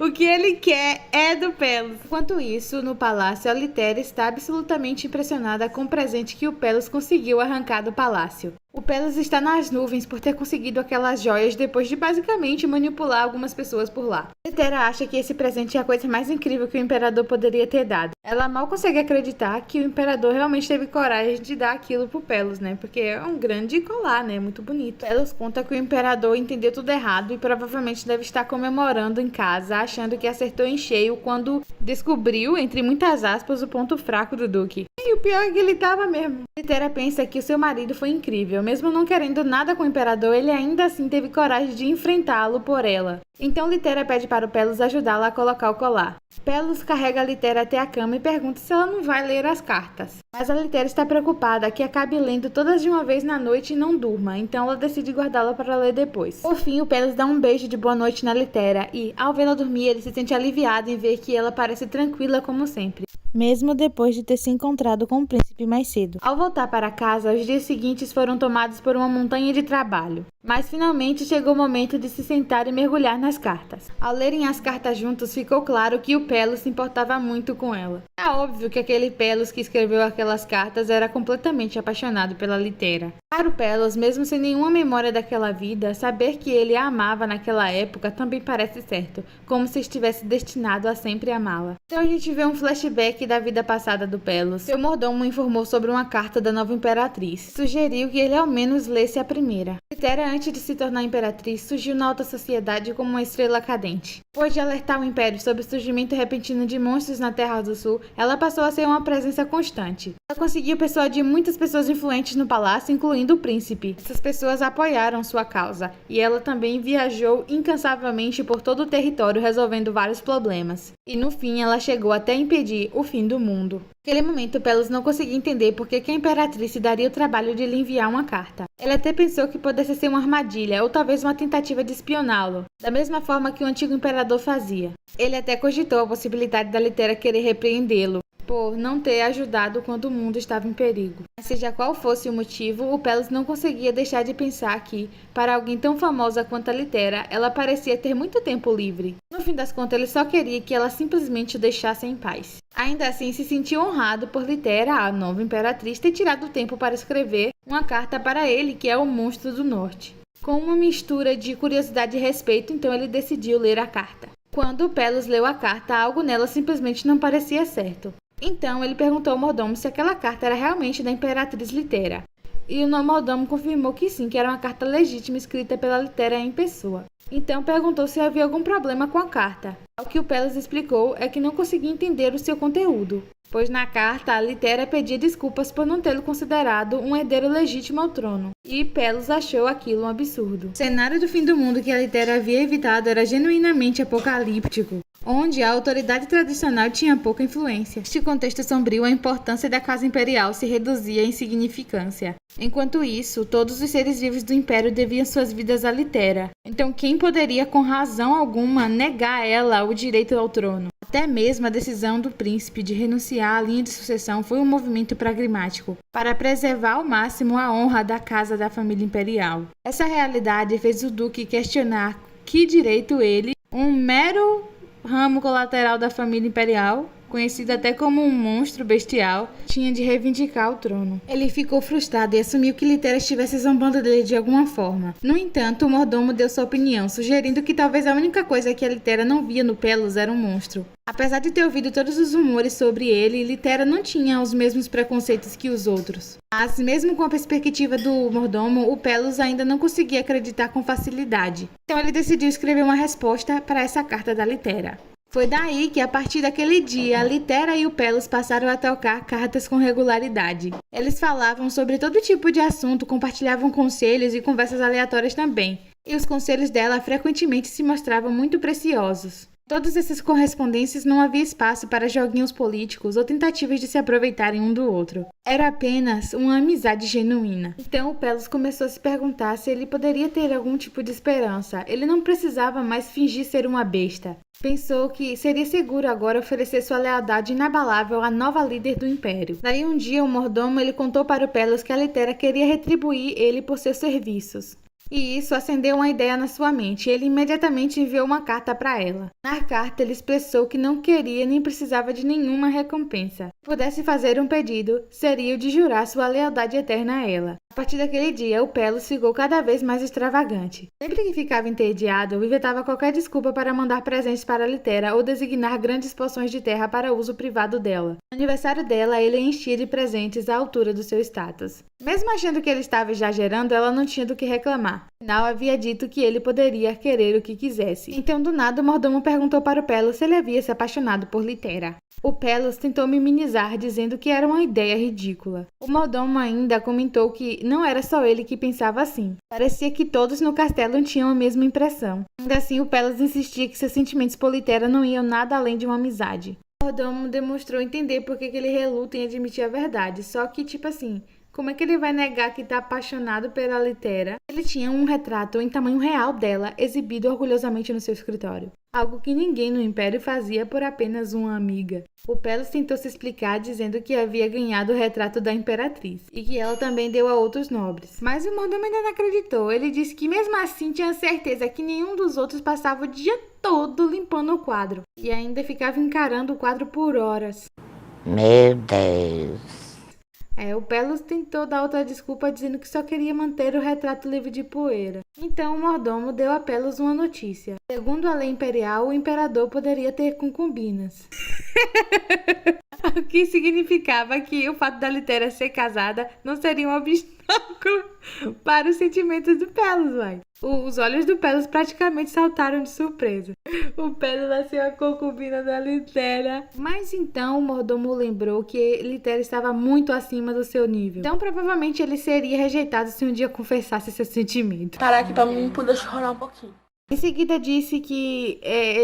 o que ele quer é do Pelos. Enquanto isso, no palácio, a Litéria está absolutamente impressionada com o presente que o Pelos conseguiu arrancar do palácio. O Pelos está nas nuvens por ter conseguido aquelas joias depois de basicamente manipular algumas pessoas por lá. Litéria acha que esse presente é a coisa mais incrível que o imperador poderia ter dado. Ela mal consegue acreditar que o imperador realmente teve coragem de dar aquilo pro Pelos, né? Porque é um grande colar, né? Muito bonito. Pelos conta que o imperador entendeu tudo errado e provavelmente deve estar comemorando em casa, achando que acertou em cheio quando descobriu, entre muitas aspas, o ponto fraco do Duque. E o pior é que ele tava mesmo. Litéria pensa que o seu marido foi incrível. Mesmo não querendo nada com o imperador, ele ainda assim teve coragem de enfrentá-lo por ela. Então Litéria pede para o Pelos ajudá-la a colocar o colar. Pelos carrega a Litéria até a cama e pergunta se ela não vai ler as cartas. Mas a Litéria está preocupada que acabe lendo todas de uma vez na noite e não durma, então ela decide guardá-la para ler depois. Por fim, o Pelos dá um beijo de boa noite na Litéria e, ao vê-la dormir, ele se sente aliviado em ver que ela parece tranquila como sempre, mesmo depois de ter se encontrado com o príncipe mais cedo. Ao voltar para casa, os dias seguintes foram tomados por uma montanha de trabalho. Mas finalmente chegou o momento de se sentar e mergulhar nas cartas. Ao lerem as cartas juntos, ficou claro que o Pelos se importava muito com ela. É óbvio que aquele Pelos que escreveu aquelas cartas era completamente apaixonado pela Litéria. Para o Pelos, mesmo sem nenhuma memória daquela vida, saber que ele a amava naquela época também parece certo, como se estivesse destinado a sempre amá-la. Então a gente vê um flashback da vida passada do Pelos. Seu mordomo informou sobre uma carta da nova imperatriz. Sugeriu que ele ao menos lesse a primeira. Litéria, antes de se tornar imperatriz, surgiu na alta sociedade como uma estrela cadente. Depois de alertar o Império sobre o surgimento repentino de monstros na Terra do Sul, ela passou a ser uma presença constante. Ela conseguiu persuadir muitas pessoas influentes no palácio, incluindo o príncipe. Essas pessoas apoiaram sua causa, e ela também viajou incansavelmente por todo o território resolvendo vários problemas. E no fim, ela chegou até a impedir o fim do mundo. Naquele momento, Pelos não conseguia entender por que a imperatriz se daria o trabalho de lhe enviar uma carta. Ele até pensou que pudesse ser uma armadilha ou talvez uma tentativa de espioná-lo, da mesma forma que o antigo imperador fazia. Ele até cogitou a possibilidade da Litéria querer repreendê-lo, por não ter ajudado quando o mundo estava em perigo. Mas seja qual fosse o motivo, o Pelos não conseguia deixar de pensar que, para alguém tão famosa quanto a Litera, ela parecia ter muito tempo livre. No fim das contas, ele só queria que ela simplesmente o deixasse em paz. Ainda assim, se sentiu honrado por Litera, a nova imperatriz, ter tirado o tempo para escrever uma carta para ele, que é o Monstro do Norte. Com uma mistura de curiosidade e respeito, então ele decidiu ler a carta. Quando Pelos leu a carta, algo nela simplesmente não parecia certo. Então ele perguntou ao mordomo se aquela carta era realmente da Imperatriz Litera. E o mordomo confirmou que sim, que era uma carta legítima escrita pela Litera em pessoa. Então perguntou se havia algum problema com a carta. O que o Pelos explicou é que não conseguia entender o seu conteúdo, pois na carta a Litera pedia desculpas por não tê-lo considerado um herdeiro legítimo ao trono, e Pelos achou aquilo um absurdo. O cenário do fim do mundo que a Litera havia evitado era genuinamente apocalíptico, onde a autoridade tradicional tinha pouca influência. Neste contexto sombrio, a importância da casa imperial se reduzia à insignificância. Enquanto isso, todos os seres vivos do Império deviam suas vidas à Litera. Então quem poderia, com razão alguma, negar a ela o direito ao trono? Até mesmo a decisão do príncipe de renunciar à linha de sucessão foi um movimento pragmático, para preservar ao máximo a honra da casa da família imperial. Essa realidade fez o duque questionar que direito ele, um mero ramo colateral da família imperial, conhecido até como um monstro bestial, tinha de reivindicar o trono. Ele ficou frustrado e assumiu que Litera estivesse zombando dele de alguma forma. No entanto, o mordomo deu sua opinião, sugerindo que talvez a única coisa que a Litera não via no Pelos era um monstro. Apesar de ter ouvido todos os rumores sobre ele, Litera não tinha os mesmos preconceitos que os outros. Mas, mesmo com a perspectiva do mordomo, o Pelos ainda não conseguia acreditar com facilidade. Então ele decidiu escrever uma resposta para essa carta da Litera. Foi daí que, a partir daquele dia, a Litera e o Pelos passaram a trocar cartas com regularidade. Eles falavam sobre todo tipo de assunto, compartilhavam conselhos e conversas aleatórias também. E os conselhos dela frequentemente se mostravam muito preciosos. Em todas essas correspondências não havia espaço para joguinhos políticos ou tentativas de se aproveitarem um do outro. Era apenas uma amizade genuína. Então o Pelos começou a se perguntar se ele poderia ter algum tipo de esperança. Ele não precisava mais fingir ser uma besta. Pensou que seria seguro agora oferecer sua lealdade inabalável à nova líder do Império. Daí um dia o mordomo ele contou para o Pelos que a Litera queria retribuir ele por seus serviços. E isso acendeu uma ideia na sua mente. Ele imediatamente enviou uma carta para ela. Na carta, ele expressou que não queria nem precisava de nenhuma recompensa. Se pudesse fazer um pedido, seria o de jurar sua lealdade eterna a ela. A partir daquele dia, o Pelos ficou cada vez mais extravagante. Sempre que ficava entediado, inventava qualquer desculpa para mandar presentes para a Litera ou designar grandes porções de terra para uso privado dela. No aniversário dela, ele enchia de presentes à altura do seu status. Mesmo achando que ele estava exagerando, ela não tinha do que reclamar. Afinal, havia dito que ele poderia querer o que quisesse. Então, do nada, o mordomo perguntou para o Pelos se ele havia se apaixonado por Litera. O Pelos tentou minimizar, dizendo que era uma ideia ridícula. O mordomo ainda comentou que não era só ele que pensava assim. Parecia que todos no castelo tinham a mesma impressão. Ainda assim, o Pelos insistia que seus sentimentos por Litera não iam nada além de uma amizade. O mordomo demonstrou entender por que ele reluta em admitir a verdade, só que, tipo assim, como é que ele vai negar que está apaixonado pela Litera? Ele tinha um retrato em tamanho real dela, exibido orgulhosamente no seu escritório. Algo que ninguém no Império fazia por apenas uma amiga. O Pelos tentou se explicar dizendo que havia ganhado o retrato da Imperatriz e que ela também deu a outros nobres. Mas o mordomo ainda não acreditou. Ele disse que mesmo assim tinha certeza que nenhum dos outros passava o dia todo limpando o quadro e ainda ficava encarando o quadro por horas. Meu Deus. O Pelos tentou dar outra desculpa dizendo que só queria manter o retrato livre de poeira. Então o mordomo deu a Pelos uma notícia. Segundo a lei imperial, o imperador poderia ter concubinas. O que significava que o fato da Litera ser casada não seria um obstáculo para os sentimentos do Pelos, vai. Os olhos do Pelos praticamente saltaram de surpresa. O Pelos nasceu a concubina da Litera. Mas então o mordomo lembrou que Litera estava muito acima do seu nível. Então provavelmente ele seria rejeitado se um dia confessasse seu sentimento. Parar aqui pra mim poder chorar um pouquinho. Em seguida disse que,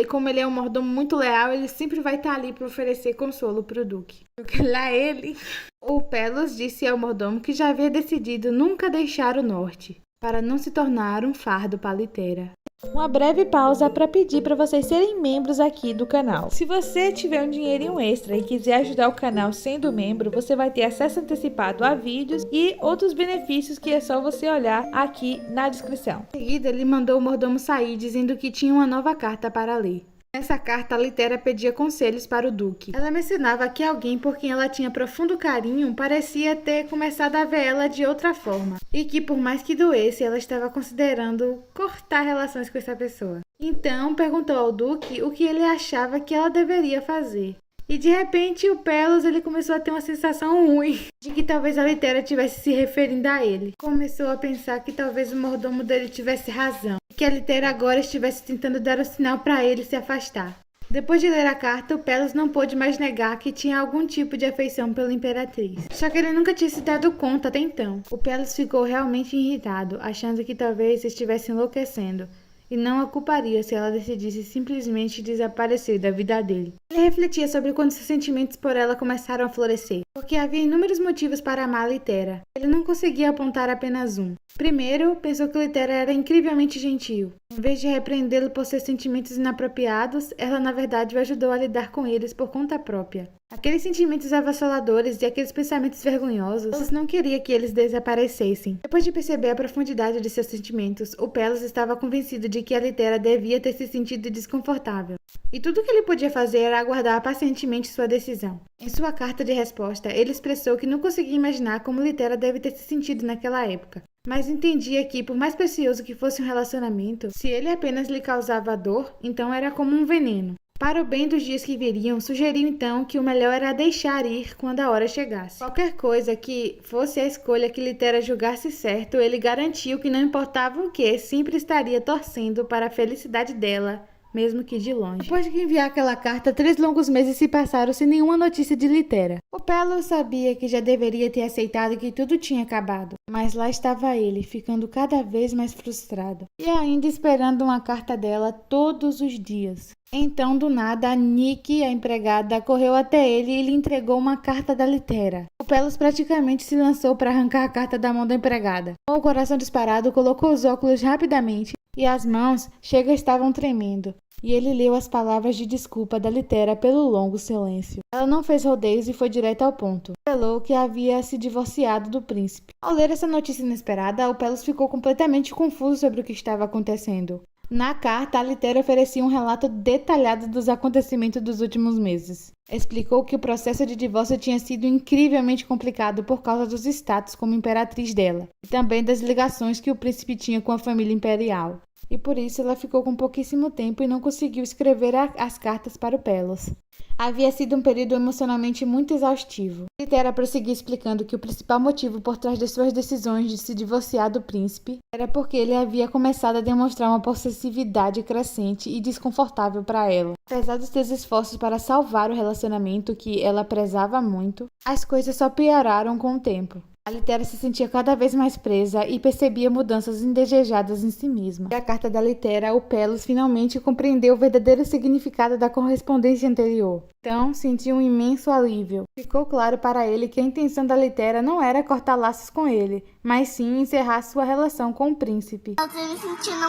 como ele é um mordomo muito leal, ele sempre vai estar ali para oferecer consolo para o Duque. Lá ele... O Pelos disse ao mordomo que já havia decidido nunca deixar o norte. para não se tornar um fardo para Litera. Uma breve pausa para pedir para vocês serem membros aqui do canal. Se você tiver um dinheirinho extra e quiser ajudar o canal sendo membro, você vai ter acesso antecipado a vídeos e outros benefícios que é só você olhar aqui na descrição. Em seguida, ele mandou o mordomo sair dizendo que tinha uma nova carta para ler. Nessa carta, a Litera pedia conselhos para o Duque. Ela mencionava que alguém por quem ela tinha profundo carinho parecia ter começado a ver ela de outra forma, e que por mais que doesse, ela estava considerando cortar relações com essa pessoa. Então, perguntou ao Duque o que ele achava que ela deveria fazer. E de repente, o Pelos ele começou a ter uma sensação ruim de que talvez a Litera estivesse se referindo a ele. Começou a pensar que talvez o mordomo dele tivesse razão, e que a Litera agora estivesse tentando dar o sinal para ele se afastar. Depois de ler a carta, o Pelos não pôde mais negar que tinha algum tipo de afeição pela Imperatriz. Só que ele nunca tinha se dado conta até então. O Pelos ficou realmente irritado, achando que talvez estivesse enlouquecendo, e não a culparia se ela decidisse simplesmente desaparecer da vida dele. Ele refletia sobre quando seus sentimentos por ela começaram a florescer, porque havia inúmeros motivos para amar a Litera. Ele não conseguia apontar apenas um. Primeiro, pensou que Litera era incrivelmente gentil. Em vez de repreendê-lo por seus sentimentos inapropriados, ela na verdade o ajudou a lidar com eles por conta própria. Aqueles sentimentos avassaladores e aqueles pensamentos vergonhosos, Pelos não queria que eles desaparecessem. Depois de perceber a profundidade de seus sentimentos, o Pelos estava convencido de que a Litera devia ter se sentido desconfortável. E tudo o que ele podia fazer era aguardar pacientemente sua decisão. Em sua carta de resposta, ele expressou que não conseguia imaginar como Litera deve ter se sentido naquela época, mas entendia que, por mais precioso que fosse um relacionamento, se ele apenas lhe causava dor, então era como um veneno. Para o bem dos dias que viriam, sugeriu então que o melhor era deixar ir quando a hora chegasse. Qualquer coisa que fosse a escolha que Litera julgasse certo, ele garantiu que não importava o que, sempre estaria torcendo para a felicidade dela, mesmo que de longe. Depois de enviar aquela carta, 3 longos meses se passaram sem nenhuma notícia de Litera. O Pelos sabia que já deveria ter aceitado que tudo tinha acabado, mas lá estava ele, ficando cada vez mais frustrado, e ainda esperando uma carta dela todos os dias. Então, do nada, a Nick, a empregada, correu até ele e lhe entregou uma carta da Litera. O Pelos praticamente se lançou para arrancar a carta da mão da empregada. Com o coração disparado, colocou os óculos rapidamente e as mãos estavam tremendo. E ele leu as palavras de desculpa da Litera pelo longo silêncio. Ela não fez rodeios e foi direto ao ponto. Revelou que havia se divorciado do príncipe. Ao ler essa notícia inesperada, o Pelos ficou completamente confuso sobre o que estava acontecendo. Na carta, a Litera oferecia um relato detalhado dos acontecimentos dos últimos meses. Explicou que o processo de divórcio tinha sido incrivelmente complicado por causa dos status como imperatriz dela, e também das ligações que o príncipe tinha com a família imperial. E por isso ela ficou com pouquíssimo tempo e não conseguiu escrever as cartas para o Pelos. Havia sido um período emocionalmente muito exaustivo. Litera prosseguiu explicando que o principal motivo por trás de suas decisões de se divorciar do príncipe era porque ele havia começado a demonstrar uma possessividade crescente e desconfortável para ela. Apesar dos seus esforços para salvar o relacionamento que ela prezava muito, as coisas só pioraram com o tempo. A Litera se sentia cada vez mais presa e percebia mudanças indesejadas em si mesma. E a carta da Litera, o Pelos finalmente compreendeu o verdadeiro significado da correspondência anterior. Então, sentiu um imenso alívio. Ficou claro para ele que a intenção da Litera não era cortar laços com ele, mas sim encerrar sua relação com o príncipe. Eu tô me sentindo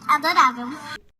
adorável.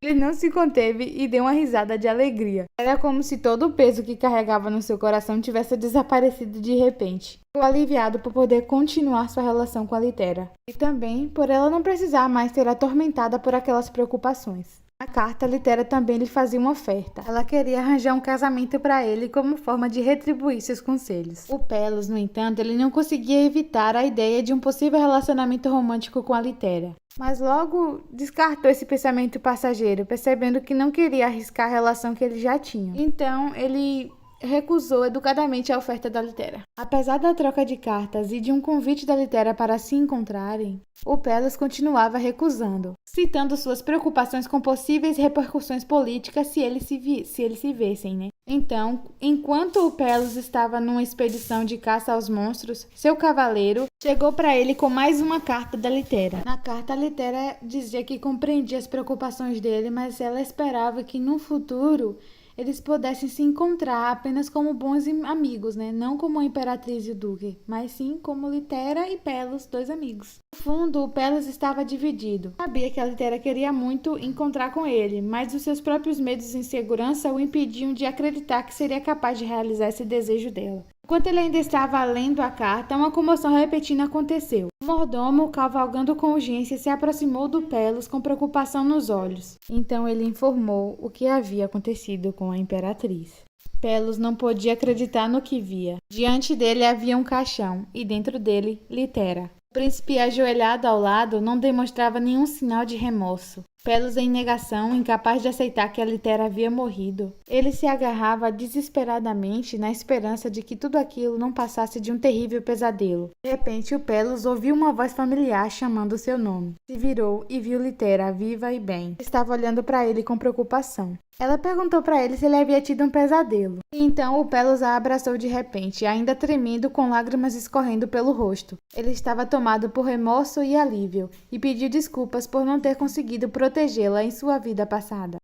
Ele não se conteve e deu uma risada de alegria. Era como se todo o peso que carregava no seu coração tivesse desaparecido de repente. Ficou aliviado por poder continuar sua relação com a Litera. E também por ela não precisar mais ser atormentada por aquelas preocupações. Na carta, a Litera também lhe fazia uma oferta. Ela queria arranjar um casamento para ele como forma de retribuir seus conselhos. O Pelos, no entanto, ele não conseguia evitar a ideia de um possível relacionamento romântico com a Litera. Mas logo descartou esse pensamento passageiro, percebendo que não queria arriscar a relação que ele já tinha. Então, ele recusou educadamente a oferta da Litera. Apesar da troca de cartas e de um convite da Litera para se encontrarem, o Pelos continuava recusando, citando suas preocupações com possíveis repercussões políticas se eles se vissem, né? Então, enquanto o Pelos estava numa expedição de caça aos monstros, seu cavaleiro chegou para ele com mais uma carta da Litera. Na carta, a Litera dizia que compreendia as preocupações dele, mas ela esperava que no futuro eles pudessem se encontrar apenas como bons amigos, né? Não como a Imperatriz e o Duque, mas sim como Litera e Pelos, dois amigos. No fundo, o Pelos estava dividido. Sabia que a Litera queria muito encontrar com ele, mas os seus próprios medos e insegurança o impediam de acreditar que seria capaz de realizar esse desejo dela. Enquanto ele ainda estava lendo a carta, uma comoção repentina aconteceu. O mordomo, cavalgando com urgência, se aproximou do Pelos com preocupação nos olhos. Então ele informou o que havia acontecido com a Imperatriz. Pelos não podia acreditar no que via. Diante dele havia um caixão, e dentro dele, Litera. O príncipe ajoelhado ao lado não demonstrava nenhum sinal de remorso. Pelos em negação, incapaz de aceitar que a Litera havia morrido. Ele se agarrava desesperadamente na esperança de que tudo aquilo não passasse de um terrível pesadelo. De repente, o Pelos ouviu uma voz familiar chamando seu nome. Se virou e viu Litera viva e bem. Estava olhando para ele com preocupação. Ela perguntou para ele se ele havia tido um pesadelo. E então o Pelos a abraçou de repente, ainda tremendo, com lágrimas escorrendo pelo rosto. Ele estava tomado por remorso e alívio, e pediu desculpas por não ter conseguido protegê-la em sua vida passada.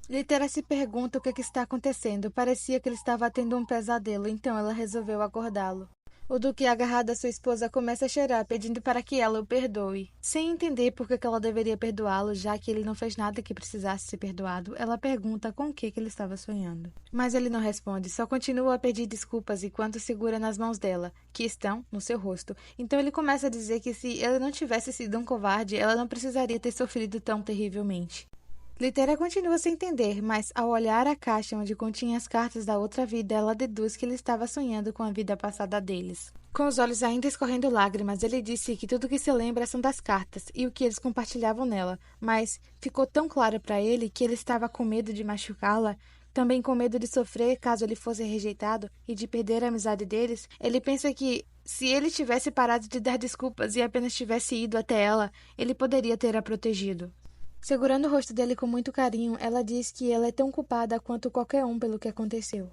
Litera se pergunta o que está acontecendo. Parecia que ele estava tendo um pesadelo, então ela resolveu acordá-lo. O Duque, agarrado à sua esposa, começa a chorar, pedindo para que ela o perdoe. Sem entender por que ela deveria perdoá-lo, já que ele não fez nada que precisasse ser perdoado, ela pergunta com o que ele estava sonhando. Mas ele não responde, só continua a pedir desculpas enquanto segura nas mãos dela, que estão no seu rosto. Então ele começa a dizer que se ele não tivesse sido um covarde, ela não precisaria ter sofrido tão terrivelmente. Litera continua sem entender, mas ao olhar a caixa onde continha as cartas da outra vida, ela deduz que ele estava sonhando com a vida passada deles. Com os olhos ainda escorrendo lágrimas, ele disse que tudo que se lembra são das cartas e o que eles compartilhavam nela, mas ficou tão claro para ele que ele estava com medo de machucá-la, também com medo de sofrer caso ele fosse rejeitado e de perder a amizade deles. Ele pensa que se ele tivesse parado de dar desculpas e apenas tivesse ido até ela, ele poderia ter a protegido. Segurando o rosto dele com muito carinho, ela diz que ela é tão culpada quanto qualquer um pelo que aconteceu.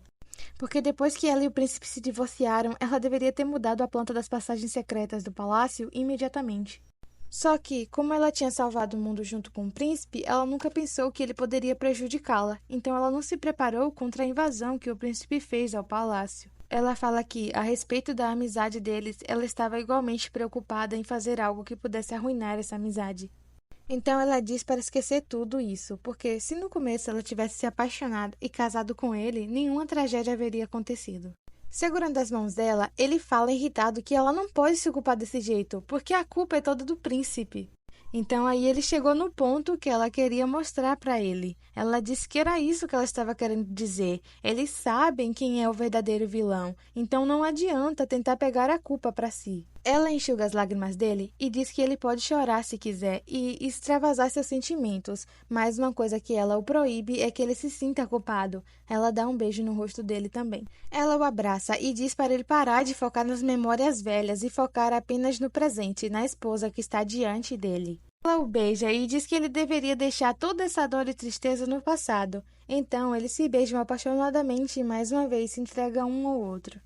Porque depois que ela e o príncipe se divorciaram, ela deveria ter mudado a planta das passagens secretas do palácio imediatamente. Só que, como ela tinha salvado o mundo junto com o príncipe, ela nunca pensou que ele poderia prejudicá-la, então ela não se preparou contra a invasão que o príncipe fez ao palácio. Ela fala que, a respeito da amizade deles, ela estava igualmente preocupada em fazer algo que pudesse arruinar essa amizade. Então ela diz para esquecer tudo isso, porque se no começo ela tivesse se apaixonado e casado com ele, nenhuma tragédia haveria acontecido. Segurando as mãos dela, ele fala irritado que ela não pode se culpar desse jeito, porque a culpa é toda do príncipe. Então aí ele chegou no ponto que ela queria mostrar para ele. Ela disse que era isso que ela estava querendo dizer. Eles sabem quem é o verdadeiro vilão, então não adianta tentar pegar a culpa para si. Ela enxuga as lágrimas dele e diz que ele pode chorar se quiser e extravasar seus sentimentos, mas uma coisa que ela o proíbe é que ele se sinta culpado. Ela dá um beijo no rosto dele também. Ela o abraça e diz para ele parar de focar nas memórias velhas e focar apenas no presente, na esposa que está diante dele. Ela o beija e diz que ele deveria deixar toda essa dor e tristeza no passado. Então, eles se beijam apaixonadamente e mais uma vez se entregam um ao outro.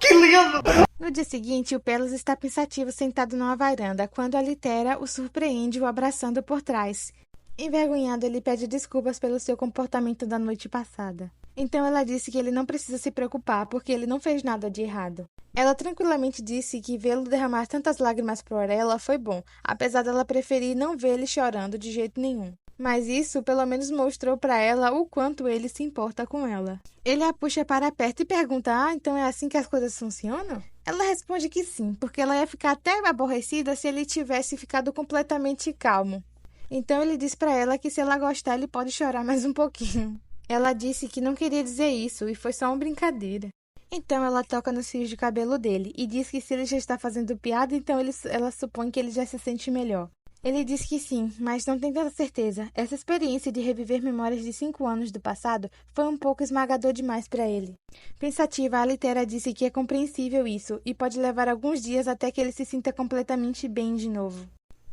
Que lindo! No dia seguinte, o Pelos está pensativo sentado numa varanda, quando a Litera o surpreende o abraçando por trás. Envergonhado, ele pede desculpas pelo seu comportamento da noite passada. Então ela disse que ele não precisa se preocupar, porque ele não fez nada de errado. Ela tranquilamente disse que vê-lo derramar tantas lágrimas por ela foi bom, apesar dela preferir não ver ele chorando de jeito nenhum. Mas isso pelo menos mostrou para ela o quanto ele se importa com ela. Ele a puxa para perto e pergunta: então é assim que as coisas funcionam? Ela responde que sim, porque ela ia ficar até aborrecida se ele tivesse ficado completamente calmo. Então ele diz para ela que se ela gostar ele pode chorar mais um pouquinho. Ela disse que não queria dizer isso e foi só uma brincadeira. Então ela toca nos fios de cabelo dele e diz que se ele já está fazendo piada, então ela supõe que ele já se sente melhor. Ele diz que sim, mas não tem tanta certeza. Essa experiência de reviver memórias de 5 anos do passado foi um pouco esmagador demais para ele. Pensativa, a Litera disse que é compreensível isso e pode levar alguns dias até que ele se sinta completamente bem de novo.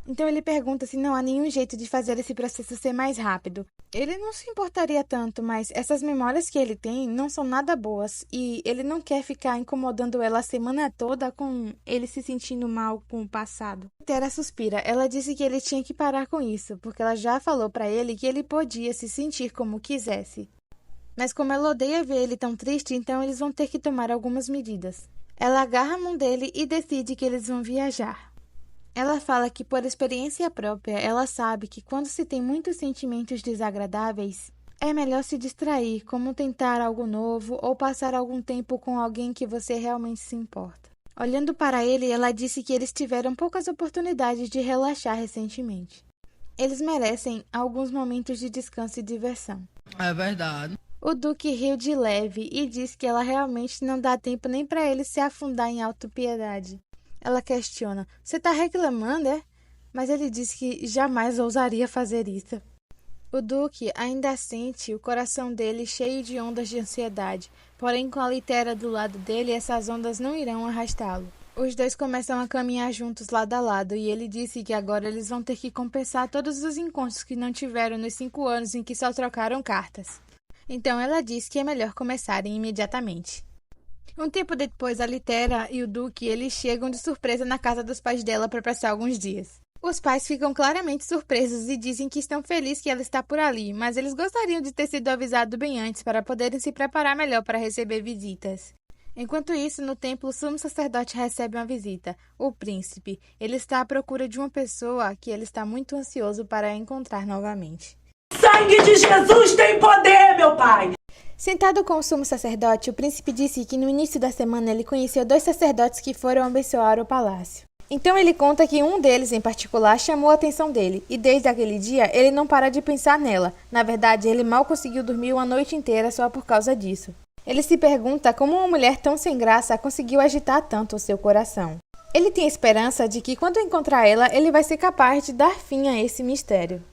Então ele pergunta se não há nenhum jeito de fazer esse processo ser mais rápido. Ele não se importaria tanto, mas essas memórias que ele tem não são nada boas e ele não quer ficar incomodando ela a semana toda com ele se sentindo mal com o passado. Tera suspira. Ela disse que ele tinha que parar com isso, porque ela já falou pra ele que ele podia se sentir como quisesse. Mas como ela odeia ver ele tão triste, então eles vão ter que tomar algumas medidas. Ela agarra a mão dele e decide que eles vão viajar. Ela fala que, por experiência própria, ela sabe que quando se tem muitos sentimentos desagradáveis, é melhor se distrair, como tentar algo novo ou passar algum tempo com alguém que você realmente se importa. Olhando para ele, ela disse que eles tiveram poucas oportunidades de relaxar recentemente. Eles merecem alguns momentos de descanso e diversão. É verdade. O Duque riu de leve e disse que ela realmente não dá tempo nem para ele se afundar em autopiedade. Ela questiona, você tá reclamando, é? Mas ele disse que jamais ousaria fazer isso. O Duque ainda sente o coração dele cheio de ondas de ansiedade, porém com a Litera do lado dele, essas ondas não irão arrastá-lo. Os dois começam a caminhar juntos lado a lado e ele disse que agora eles vão ter que compensar todos os encontros que não tiveram nos 5 anos em que só trocaram cartas. Então ela diz que é melhor começarem imediatamente. Um tempo depois, a Litera e o Duque, eles chegam de surpresa na casa dos pais dela para passar alguns dias. Os pais ficam claramente surpresos e dizem que estão felizes que ela está por ali, mas eles gostariam de ter sido avisados bem antes para poderem se preparar melhor para receber visitas. Enquanto isso, no templo, o sumo sacerdote recebe uma visita, o príncipe. Ele está à procura de uma pessoa que ele está muito ansioso para encontrar novamente. Sangue de Jesus tem poder, meu pai! Sentado com o sumo sacerdote, o príncipe disse que no início da semana ele conheceu 2 sacerdotes que foram abençoar o palácio. Então ele conta que um deles, em particular, chamou a atenção dele, e desde aquele dia ele não para de pensar nela. Na verdade, ele mal conseguiu dormir uma noite inteira só por causa disso. Ele se pergunta como uma mulher tão sem graça conseguiu agitar tanto o seu coração. Ele tem esperança de que quando encontrar ela, ele vai ser capaz de dar fim a esse mistério.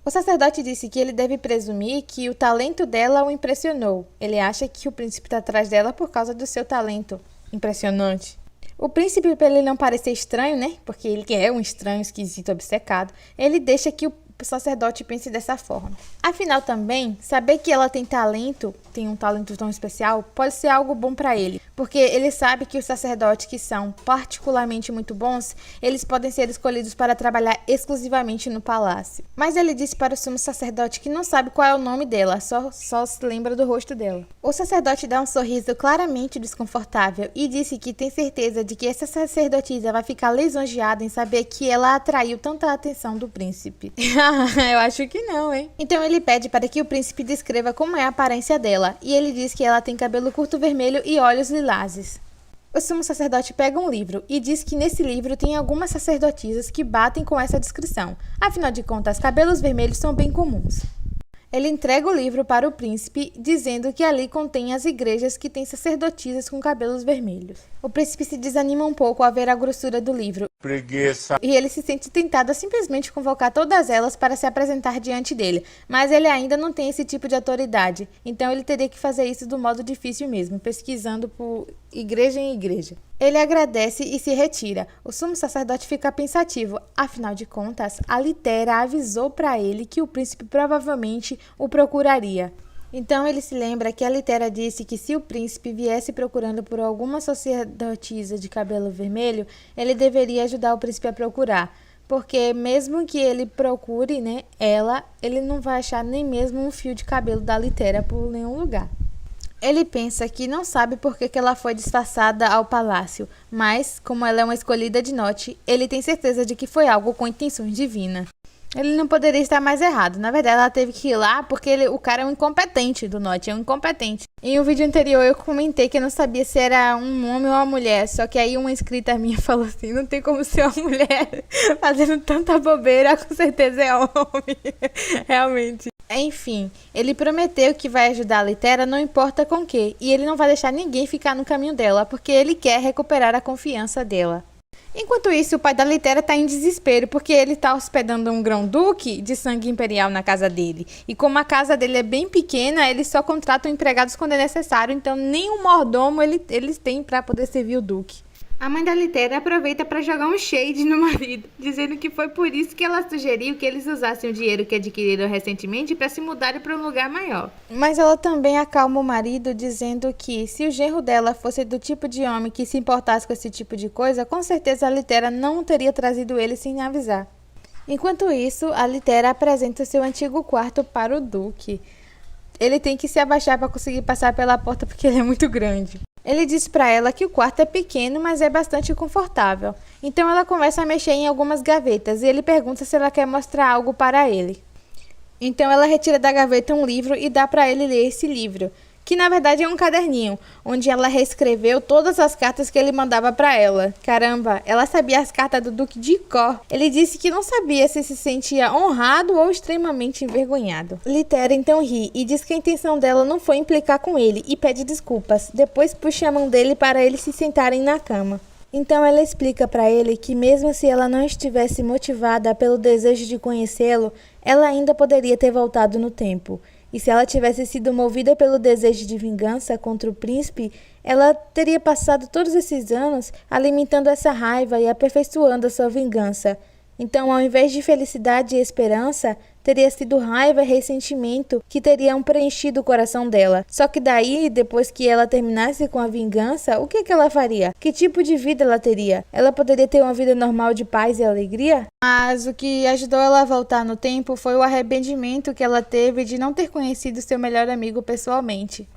O sacerdote disse que ele deve presumir que o talento dela o impressionou. Ele acha que o príncipe está atrás dela por causa do seu talento. Impressionante. O príncipe, para ele não parecer estranho, né? Porque ele é um estranho, esquisito, obcecado, ele deixa que o sacerdote pense dessa forma. Afinal, também, saber que ela tem um talento tão especial, pode ser algo bom para ele, porque ele sabe que os sacerdotes que são particularmente muito bons, eles podem ser escolhidos para trabalhar exclusivamente no palácio. Mas ele disse para o sumo sacerdote que não sabe qual é o nome dela, só se lembra do rosto dela. O sacerdote dá um sorriso claramente desconfortável e disse que tem certeza de que essa sacerdotisa vai ficar lisonjeada em saber que ela atraiu tanta atenção do príncipe. Eu acho que não, hein? Então ele pede para que o príncipe descreva como é a aparência dela, e ele diz que ela tem cabelo curto vermelho e olhos lilazes. O sumo sacerdote pega um livro e diz que nesse livro tem algumas sacerdotisas que batem com essa descrição. Afinal de contas, cabelos vermelhos são bem comuns. Ele entrega o livro para o príncipe, dizendo que ali contém as igrejas que têm sacerdotisas com cabelos vermelhos. O príncipe se desanima um pouco ao ver a grossura do livro. Preguiça. E ele se sente tentado a simplesmente convocar todas elas para se apresentar diante dele, mas ele ainda não tem esse tipo de autoridade, então ele teria que fazer isso do modo difícil mesmo, pesquisando por igreja em igreja. Ele agradece e se retira. O sumo sacerdote fica pensativo, afinal de contas, a Litera avisou para ele que o príncipe provavelmente o procuraria. Então ele se lembra que a Litera disse que se o príncipe viesse procurando por alguma sacerdotisa de cabelo vermelho, ele deveria ajudar o príncipe a procurar. Porque mesmo que ele procure, ele não vai achar nem mesmo um fio de cabelo da Litera por nenhum lugar. Ele pensa que não sabe por que ela foi disfarçada ao palácio, mas, como ela é uma escolhida de Note, ele tem certeza de que foi algo com intenções divinas. Ele não poderia estar mais errado. Na verdade, ela teve que ir lá porque o cara é um incompetente do Note, é um incompetente. Em um vídeo anterior eu comentei que eu não sabia se era um homem ou uma mulher, só que aí uma inscrita minha falou assim, não tem como ser uma mulher fazendo tanta bobeira, com certeza é homem. Realmente. Enfim, ele prometeu que vai ajudar a Litera, não importa com o que, e ele não vai deixar ninguém ficar no caminho dela, porque ele quer recuperar a confiança dela. Enquanto isso, o pai da Litera está em desespero, porque ele está hospedando um grão-duque de sangue imperial na casa dele. E como a casa dele é bem pequena, eles só contratam empregados quando é necessário, então nem um mordomo eles têm para poder servir o duque. A mãe da Litéria aproveita para jogar um shade no marido, dizendo que foi por isso que ela sugeriu que eles usassem o dinheiro que adquiriram recentemente para se mudarem para um lugar maior. Mas ela também acalma o marido, dizendo que se o genro dela fosse do tipo de homem que se importasse com esse tipo de coisa, com certeza a Litéria não teria trazido ele sem avisar. Enquanto isso, a Litéria apresenta seu antigo quarto para o Duque. Ele tem que se abaixar para conseguir passar pela porta porque ele é muito grande. Ele diz para ela que o quarto é pequeno, mas é bastante confortável. Então ela começa a mexer em algumas gavetas e ele pergunta se ela quer mostrar algo para ele. Então ela retira da gaveta um livro e dá para ele ler esse livro, que na verdade é um caderninho, onde ela reescreveu todas as cartas que ele mandava para ela. Caramba, ela sabia as cartas do Duque de cor. Ele disse que não sabia se sentia honrado ou extremamente envergonhado. Litéria então ri e diz que a intenção dela não foi implicar com ele e pede desculpas. Depois puxa a mão dele para eles se sentarem na cama. Então ela explica para ele que mesmo se ela não estivesse motivada pelo desejo de conhecê-lo, ela ainda poderia ter voltado no tempo. E se ela tivesse sido movida pelo desejo de vingança contra o príncipe, ela teria passado todos esses anos alimentando essa raiva e aperfeiçoando a sua vingança. Então, ao invés de felicidade e esperança, teria sido raiva e ressentimento que teriam preenchido o coração dela. Só que daí, depois que ela terminasse com a vingança, o que ela faria? Que tipo de vida ela teria? Ela poderia ter uma vida normal de paz e alegria? Mas o que ajudou ela a voltar no tempo foi o arrependimento que ela teve de não ter conhecido seu melhor amigo pessoalmente.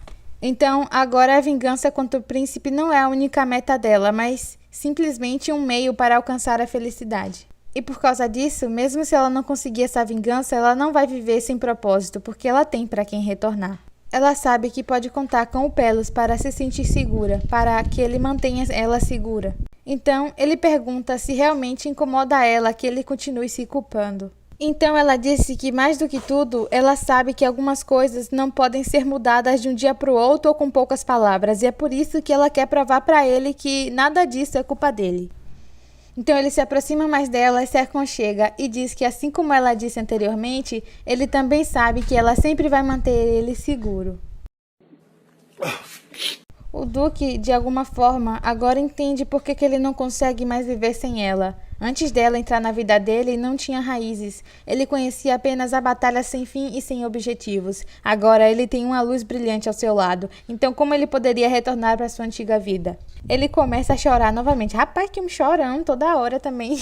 Então, agora a vingança contra o príncipe não é a única meta dela, mas simplesmente um meio para alcançar a felicidade. E por causa disso, mesmo se ela não conseguir essa vingança, ela não vai viver sem propósito, porque ela tem para quem retornar. Ela sabe que pode contar com o Pelos para se sentir segura, para que ele mantenha ela segura. Então, ele pergunta se realmente incomoda ela que ele continue se culpando. Então ela disse que, mais do que tudo, ela sabe que algumas coisas não podem ser mudadas de um dia para o outro ou com poucas palavras, e é por isso que ela quer provar para ele que nada disso é culpa dele. Então ele se aproxima mais dela e se aconchega e diz que, assim como ela disse anteriormente, ele também sabe que ela sempre vai manter ele seguro. O Duque, de alguma forma, agora entende por que ele não consegue mais viver sem ela. Antes dela entrar na vida dele, não tinha raízes. Ele conhecia apenas a batalha sem fim e sem objetivos. Agora ele tem uma luz brilhante ao seu lado. Então como ele poderia retornar para sua antiga vida? Ele começa a chorar novamente. Rapaz, que um chorão toda hora também.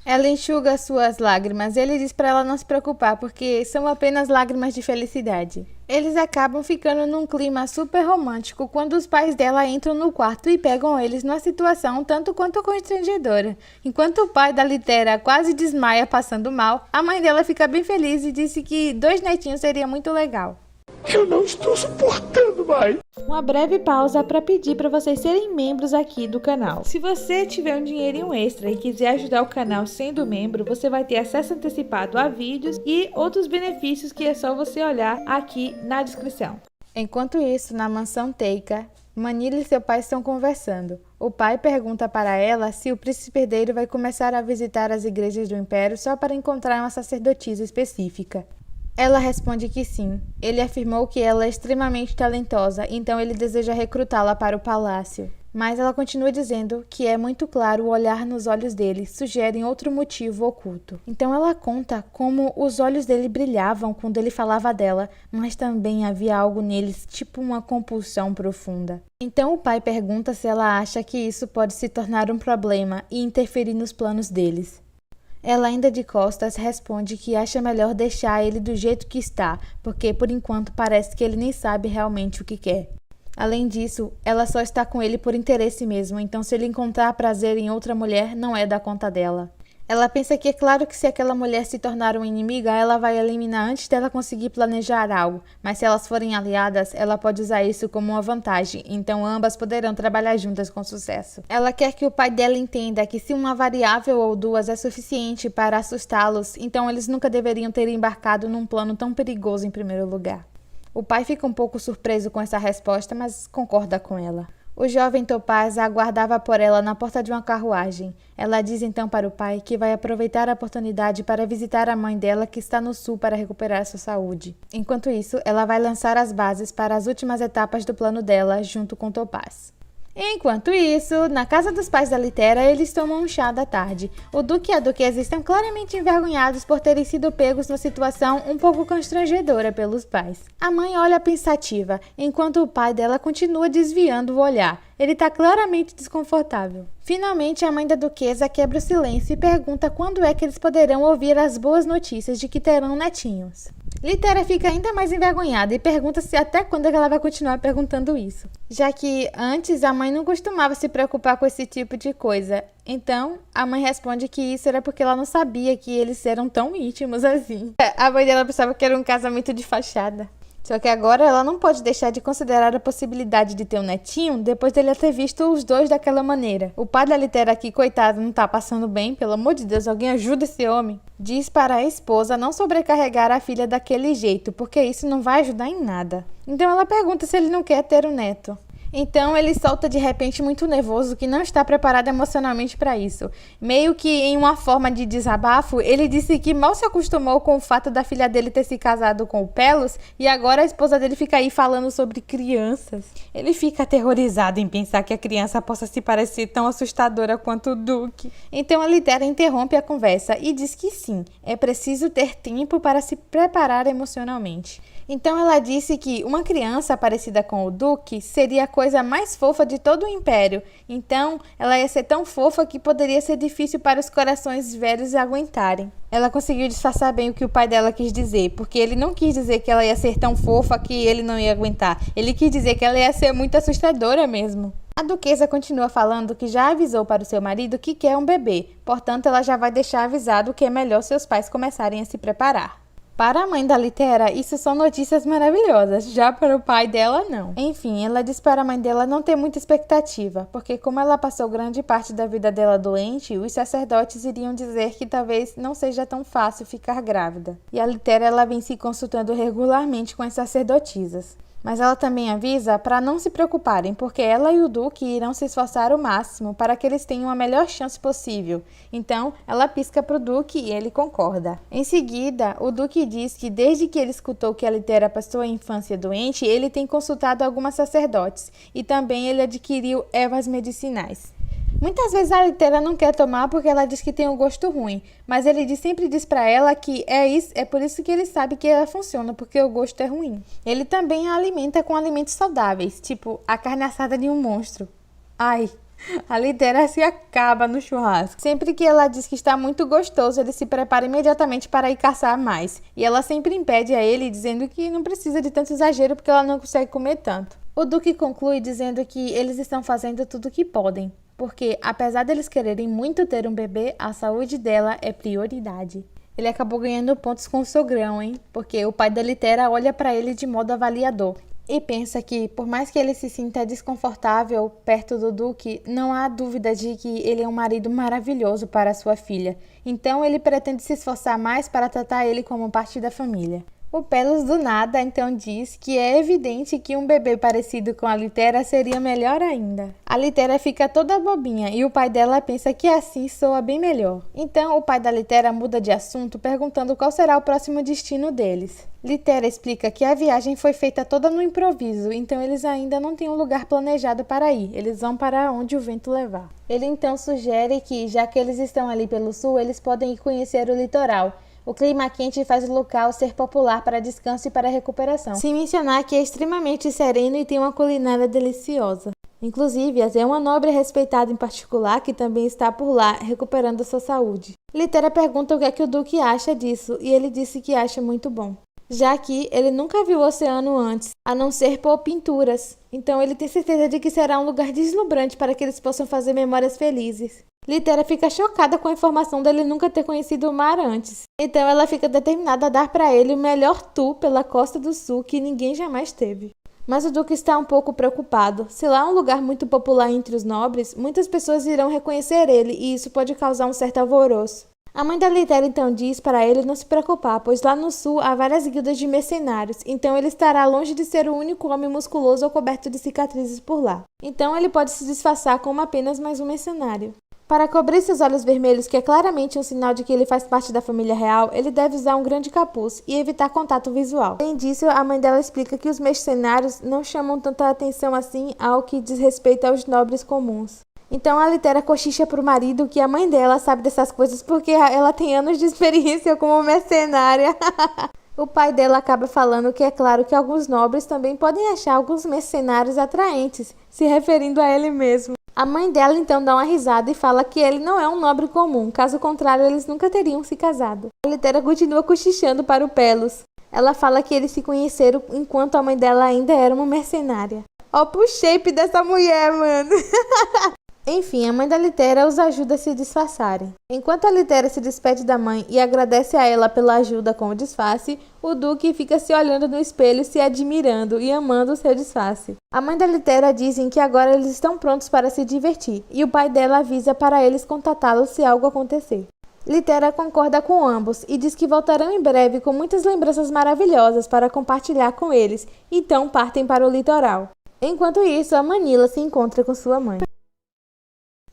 Ela enxuga suas lágrimas. Ele diz para ela não se preocupar, porque são apenas lágrimas de felicidade. Eles acabam ficando num clima super romântico quando os pais dela entram no quarto e pegam eles numa situação tanto quanto constrangedora. Enquanto o pai da Litéria quase desmaia passando mal, a mãe dela fica bem feliz e disse que 2 netinhos seria muito legal. Eu não estou suportando mais. Uma breve pausa para pedir para vocês serem membros aqui do canal. Se você tiver um dinheirinho extra e quiser ajudar o canal sendo membro, você vai ter acesso antecipado a vídeos e outros benefícios que é só você olhar aqui na descrição. Enquanto isso, na mansão Teika, Manila e seu pai estão conversando. O pai pergunta para ela se o príncipe herdeiro vai começar a visitar as igrejas do Império só para encontrar uma sacerdotisa específica. Ela responde que sim. Ele afirmou que ela é extremamente talentosa, então ele deseja recrutá-la para o palácio. Mas ela continua dizendo que é muito claro o olhar nos olhos dele, sugerem outro motivo oculto. Então ela conta como os olhos dele brilhavam quando ele falava dela, mas também havia algo neles, tipo uma compulsão profunda. Então o pai pergunta se ela acha que isso pode se tornar um problema e interferir nos planos deles. Ela, ainda de costas, responde que acha melhor deixar ele do jeito que está, porque por enquanto parece que ele nem sabe realmente o que quer. Além disso, ela só está com ele por interesse mesmo, então se ele encontrar prazer em outra mulher, não é da conta dela. Ela pensa que é claro que se aquela mulher se tornar uma inimiga, ela vai eliminar antes dela conseguir planejar algo, mas se elas forem aliadas, ela pode usar isso como uma vantagem, então ambas poderão trabalhar juntas com sucesso. Ela quer que o pai dela entenda que se uma variável ou duas é suficiente para assustá-los, então eles nunca deveriam ter embarcado num plano tão perigoso em primeiro lugar. O pai fica um pouco surpreso com essa resposta, mas concorda com ela. O jovem Topaz a aguardava por ela na porta de uma carruagem. Ela diz então para o pai que vai aproveitar a oportunidade para visitar a mãe dela que está no sul para recuperar sua saúde. Enquanto isso, ela vai lançar as bases para as últimas etapas do plano dela junto com Topaz. Enquanto isso, na casa dos pais da Litera, eles tomam um chá da tarde. O Duque e a Duquesa estão claramente envergonhados por terem sido pegos numa situação um pouco constrangedora pelos pais. A mãe olha pensativa, enquanto o pai dela continua desviando o olhar. Ele está claramente desconfortável. Finalmente, a mãe da Duquesa quebra o silêncio e pergunta quando é que eles poderão ouvir as boas notícias de que terão netinhos. Litera fica ainda mais envergonhada e pergunta se até quando ela vai continuar perguntando isso, já que antes a mãe não costumava se preocupar com esse tipo de coisa. Então, a mãe responde que isso era porque ela não sabia que eles eram tão íntimos assim. A mãe dela pensava que era um casamento de fachada. Só que agora ela não pode deixar de considerar a possibilidade de ter um netinho depois dele ter visto os dois daquela maneira. O pai da Litera aqui, coitado, não tá passando bem, pelo amor de Deus, alguém ajuda esse homem. Diz para a esposa não sobrecarregar a filha daquele jeito, porque isso não vai ajudar em nada. Então ela pergunta se ele não quer ter um neto. Então ele solta de repente muito nervoso que não está preparado emocionalmente para isso. Meio que em uma forma de desabafo, ele disse que mal se acostumou com o fato da filha dele ter se casado com o Pelos e agora a esposa dele fica aí falando sobre crianças. Ele fica aterrorizado em pensar que a criança possa se parecer tão assustadora quanto o Duque. Então a Litera interrompe a conversa e diz que sim, é preciso ter tempo para se preparar emocionalmente. Então ela disse que uma criança parecida com o Duque seria a coisa mais fofa de todo o Império. Então ela ia ser tão fofa que poderia ser difícil para os corações velhos aguentarem. Ela conseguiu disfarçar bem o que o pai dela quis dizer, porque ele não quis dizer que ela ia ser tão fofa que ele não ia aguentar. Ele quis dizer que ela ia ser muito assustadora mesmo. A Duquesa continua falando que já avisou para o seu marido que quer um bebê, portanto ela já vai deixar avisado que é melhor seus pais começarem a se preparar. Para a mãe da Litera, isso são notícias maravilhosas, já para o pai dela, não. Enfim, ela diz para a mãe dela não ter muita expectativa, porque como ela passou grande parte da vida dela doente, os sacerdotes iriam dizer que talvez não seja tão fácil ficar grávida. E a Litera, ela vem se consultando regularmente com as sacerdotisas. Mas ela também avisa para não se preocuparem, porque ela e o Duque irão se esforçar ao máximo para que eles tenham a melhor chance possível. Então, ela pisca para o Duque e ele concorda. Em seguida, o Duque diz que desde que ele escutou que a Litera passou a infância doente, ele tem consultado algumas sacerdotes e também ele adquiriu ervas medicinais. Muitas vezes a Litera não quer tomar porque ela diz que tem um gosto ruim, mas ele sempre diz pra ela que é por isso que ele sabe que ela funciona, porque o gosto é ruim. Ele também a alimenta com alimentos saudáveis, tipo a carne assada de um monstro. Ai, a Litera se acaba no churrasco. Sempre que ela diz que está muito gostoso, ele se prepara imediatamente para ir caçar mais. E ela sempre impede a ele, dizendo que não precisa de tanto exagero porque ela não consegue comer tanto. O Duque conclui dizendo que eles estão fazendo tudo o que podem. Porque, apesar deles quererem muito ter um bebê, a saúde dela é prioridade. Ele acabou ganhando pontos com o sogrão, hein? Porque o pai da Litera olha para ele de modo avaliador. E pensa que, por mais que ele se sinta desconfortável perto do Duque, não há dúvida de que ele é um marido maravilhoso para sua filha. Então, ele pretende se esforçar mais para tratar ele como parte da família. O Pelos do nada então diz que é evidente que um bebê parecido com a Litera seria melhor ainda. A Litera fica toda bobinha e o pai dela pensa que assim soa bem melhor. Então o pai da Litera muda de assunto perguntando qual será o próximo destino deles. Litera explica que a viagem foi feita toda no improviso, então eles ainda não têm um lugar planejado para ir, eles vão para onde o vento levar. Ele então sugere que, já que eles estão ali pelo sul, eles podem ir conhecer o litoral. O clima quente faz o local ser popular para descanso e para recuperação. Sem mencionar que é extremamente sereno e tem uma culinária deliciosa. Inclusive, até uma nobre respeitada em particular que também está por lá, recuperando sua saúde. Litera pergunta o que é que o Duque acha disso, e ele disse que acha muito bom. Já que ele nunca viu o oceano antes, a não ser por pinturas. Então ele tem certeza de que será um lugar deslumbrante para que eles possam fazer memórias felizes. Litera fica chocada com a informação dele nunca ter conhecido o mar antes. Então ela fica determinada a dar para ele o melhor tour pela Costa do Sul que ninguém jamais teve. Mas o Duque está um pouco preocupado. Se lá é um lugar muito popular entre os nobres, muitas pessoas irão reconhecer ele e isso pode causar um certo alvoroço. A mãe da Litera então diz para ele não se preocupar, pois lá no sul há várias guildas de mercenários, então ele estará longe de ser o único homem musculoso ou coberto de cicatrizes por lá. Então ele pode se disfarçar como apenas mais um mercenário. Para cobrir seus olhos vermelhos, que é claramente um sinal de que ele faz parte da família real, ele deve usar um grande capuz e evitar contato visual. Além disso, a mãe dela explica que os mercenários não chamam tanta atenção assim ao que diz respeito aos nobres comuns. Então a Litera cochicha pro marido que a mãe dela sabe dessas coisas porque ela tem anos de experiência como mercenária. O pai dela acaba falando que é claro que alguns nobres também podem achar alguns mercenários atraentes, se referindo a ele mesmo. A mãe dela então dá uma risada e fala que ele não é um nobre comum, caso contrário eles nunca teriam se casado. A Litera continua cochichando para o Pelos. Ela fala que eles se conheceram enquanto a mãe dela ainda era uma mercenária. Ó pro shape dessa mulher, mano. Enfim, a mãe da Litera os ajuda a se disfarçarem. Enquanto a Litera se despede da mãe e agradece a ela pela ajuda com o disfarce, o Duque fica se olhando no espelho, se admirando e amando o seu disfarce. A mãe da Litera dizem que agora eles estão prontos para se divertir, e o pai dela avisa para eles contatá-los se algo acontecer. Litera concorda com ambos e diz que voltarão em breve com muitas lembranças maravilhosas para compartilhar com eles, então partem para o litoral. Enquanto isso, a Manila se encontra com sua mãe.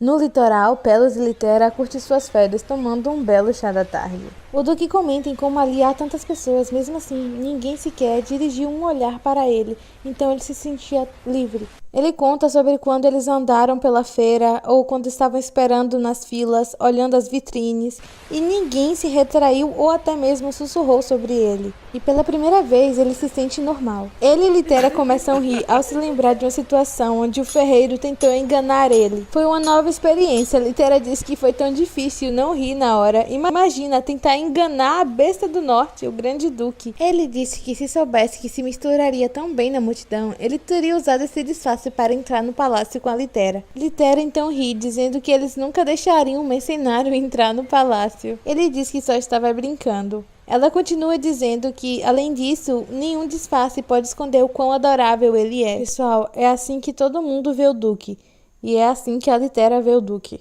No litoral, Pelos e Litera curtem suas férias tomando um belo chá da tarde. O Duque comenta em como ali há tantas pessoas, mesmo assim, ninguém sequer dirigiu um olhar para ele, então ele se sentia livre. Ele conta sobre quando eles andaram pela feira ou quando estavam esperando nas filas, olhando as vitrines, e ninguém se retraiu ou até mesmo sussurrou sobre ele. E pela primeira vez ele se sente normal. Ele e Litera começam a rir ao se lembrar de uma situação onde o ferreiro tentou enganar ele. Foi uma nova experiência. Litera diz que foi tão difícil não rir na hora. Imagina tentar enganar a besta do norte, o grande duque. Ele disse que se soubesse que se misturaria tão bem na multidão, ele teria usado esse disfarce para entrar no palácio com a Litera. Litera então ri, dizendo que eles nunca deixariam um mercenário entrar no palácio. Ele diz que só estava brincando. Ela continua dizendo que, além disso, nenhum disfarce pode esconder o quão adorável ele é. Pessoal, é assim que todo mundo vê o Duque. E é assim que a Litera vê o Duque.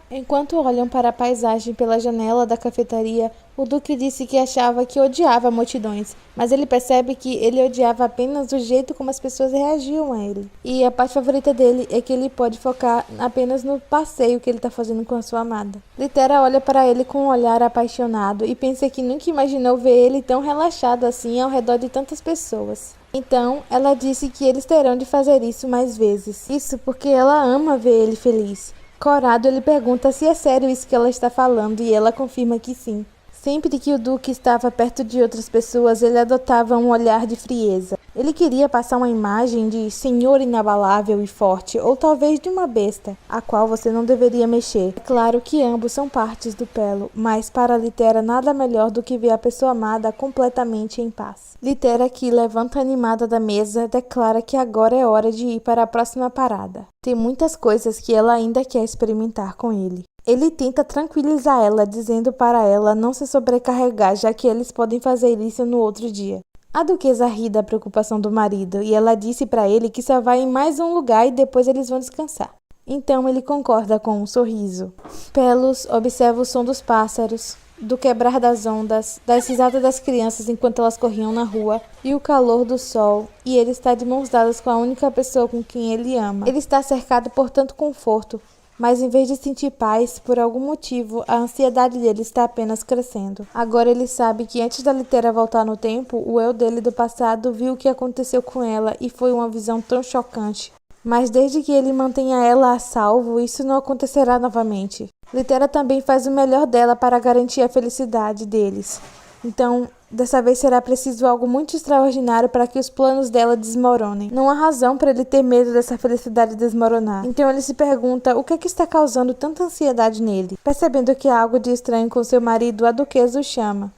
Enquanto olham para a paisagem pela janela da cafeteria, o Duque disse que achava que odiava multidões, mas ele percebe que ele odiava apenas o jeito como as pessoas reagiam a ele. E a parte favorita dele é que ele pode focar apenas no passeio que ele está fazendo com a sua amada. Litera olha para ele com um olhar apaixonado e pensa que nunca imaginou ver ele tão relaxado assim ao redor de tantas pessoas. Então, ela disse que eles terão de fazer isso mais vezes. Isso porque ela ama ver ele feliz. Corado, ele pergunta se é sério isso que ela está falando e ela confirma que sim. Sempre que o Duque estava perto de outras pessoas, ele adotava um olhar de frieza. Ele queria passar uma imagem de senhor inabalável e forte, ou talvez de uma besta, a qual você não deveria mexer. É claro que ambos são partes do Pelo, mas para Litera nada melhor do que ver a pessoa amada completamente em paz. Litera, que levanta animada da mesa, declara que agora é hora de ir para a próxima parada. Tem muitas coisas que ela ainda quer experimentar com ele. Ele tenta tranquilizar ela, dizendo para ela não se sobrecarregar, já que eles podem fazer isso no outro dia. A duquesa ri da preocupação do marido e ela disse para ele que só vai em mais um lugar e depois eles vão descansar. Então ele concorda com um sorriso. Pelos observa o som dos pássaros, do quebrar das ondas, das risadas das crianças enquanto elas corriam na rua e o calor do sol, e ele está de mãos dadas com a única pessoa com quem ele ama. Ele está cercado por tanto conforto, mas em vez de sentir paz, por algum motivo, a ansiedade dele está apenas crescendo. Agora ele sabe que antes da Litera voltar no tempo, o eu dele do passado viu o que aconteceu com ela e foi uma visão tão chocante. Mas desde que ele mantenha ela a salvo, isso não acontecerá novamente. Litera também faz o melhor dela para garantir a felicidade deles. Então, dessa vez será preciso algo muito extraordinário para que os planos dela desmoronem. Não há razão para ele ter medo dessa felicidade desmoronar. Então ele se pergunta o que é que está causando tanta ansiedade nele. Percebendo que há algo de estranho com seu marido, a duquesa o chama.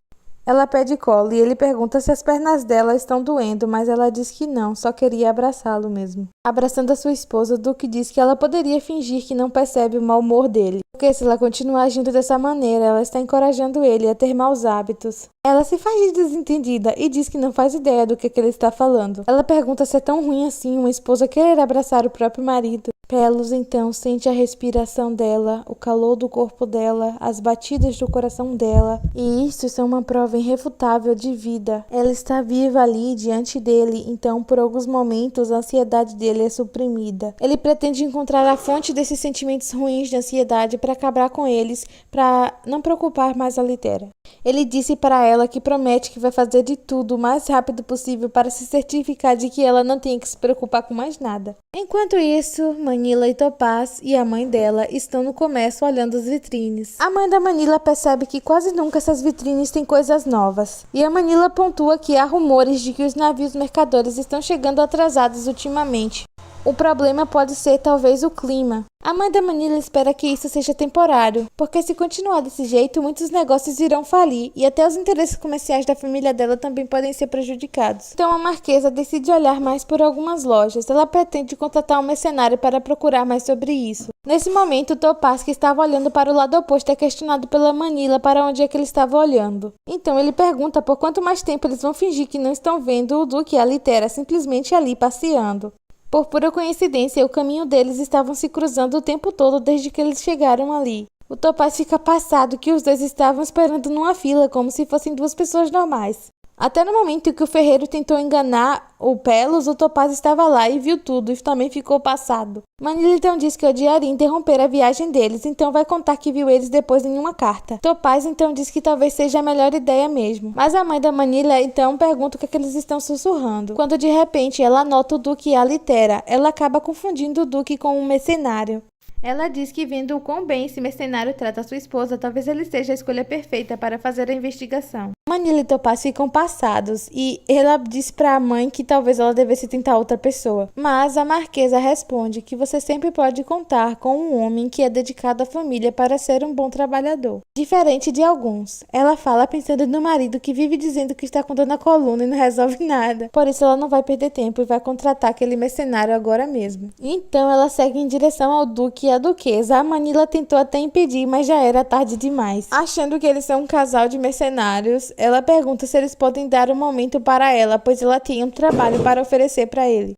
Ela pede colo e ele pergunta se as pernas dela estão doendo, mas ela diz que não, só queria abraçá-lo mesmo. Abraçando a sua esposa, o Duque diz que ela poderia fingir que não percebe o mau humor dele, porque se ela continuar agindo dessa maneira, ela está encorajando ele a ter maus hábitos. Ela se faz de desentendida e diz que não faz ideia do que ele está falando. Ela pergunta se é tão ruim assim uma esposa querer abraçar o próprio marido. Pelos então sente a respiração dela, o calor do corpo dela, as batidas do coração dela, e isso são uma prova irrefutável de vida. Ela está viva ali diante dele, então por alguns momentos a ansiedade dele é suprimida. Ele pretende encontrar a fonte desses sentimentos ruins de ansiedade para acabar com eles, para não preocupar mais a Litera. Ele disse para ela que promete que vai fazer de tudo o mais rápido possível para se certificar de que ela não tenha que se preocupar com mais nada. Enquanto isso, Manila e Topaz e a mãe dela estão no comércio olhando as vitrines. A mãe da Manila percebe que quase nunca essas vitrines têm coisas novas. E a Manila pontua que há rumores de que os navios mercadores estão chegando atrasados ultimamente. O problema pode ser talvez o clima. A mãe da Manila espera que isso seja temporário, porque se continuar desse jeito, muitos negócios irão falir e até os interesses comerciais da família dela também podem ser prejudicados. Então a Marquesa decide olhar mais por algumas lojas. Ela pretende contratar um mercenário para procurar mais sobre isso. Nesse momento, Topaz, que estava olhando para o lado oposto, é questionado pela Manila para onde é que ele estava olhando. Então ele pergunta por quanto mais tempo eles vão fingir que não estão vendo o Duque e a Litera simplesmente ali passeando. Por pura coincidência, o caminho deles estavam se cruzando o tempo todo desde que eles chegaram ali. O Topaz fica passado que os dois estavam esperando numa fila como se fossem duas pessoas normais. Até no momento em que o ferreiro tentou enganar o Pelos, o Topaz estava lá e viu tudo e também ficou passado. Manila então diz que odiaria interromper a viagem deles, então vai contar que viu eles depois em uma carta. Topaz então diz que talvez seja a melhor ideia mesmo. Mas a mãe da Manila então pergunta o que é que eles estão sussurrando. Quando de repente ela nota o Duque e a Litera, ela acaba confundindo o Duque com um mercenário. Ela diz que vendo o quão bem esse mercenário trata sua esposa, talvez ele seja a escolha perfeita para fazer a investigação. Manila e Topaz ficam passados e ela diz para a mãe que talvez ela devesse tentar outra pessoa. Mas a Marquesa responde que você sempre pode contar com um homem que é dedicado à família para ser um bom trabalhador. Diferente de alguns. Ela fala pensando no marido que vive dizendo que está com dor na coluna e não resolve nada. Por isso ela não vai perder tempo e vai contratar aquele mercenário agora mesmo. Então ela segue em direção ao Duque e à Duquesa. A Manila tentou até impedir, mas já era tarde demais. Achando que eles são um casal de mercenários, ela pergunta se eles podem dar um momento para ela, pois ela tinha um trabalho para oferecer para ele.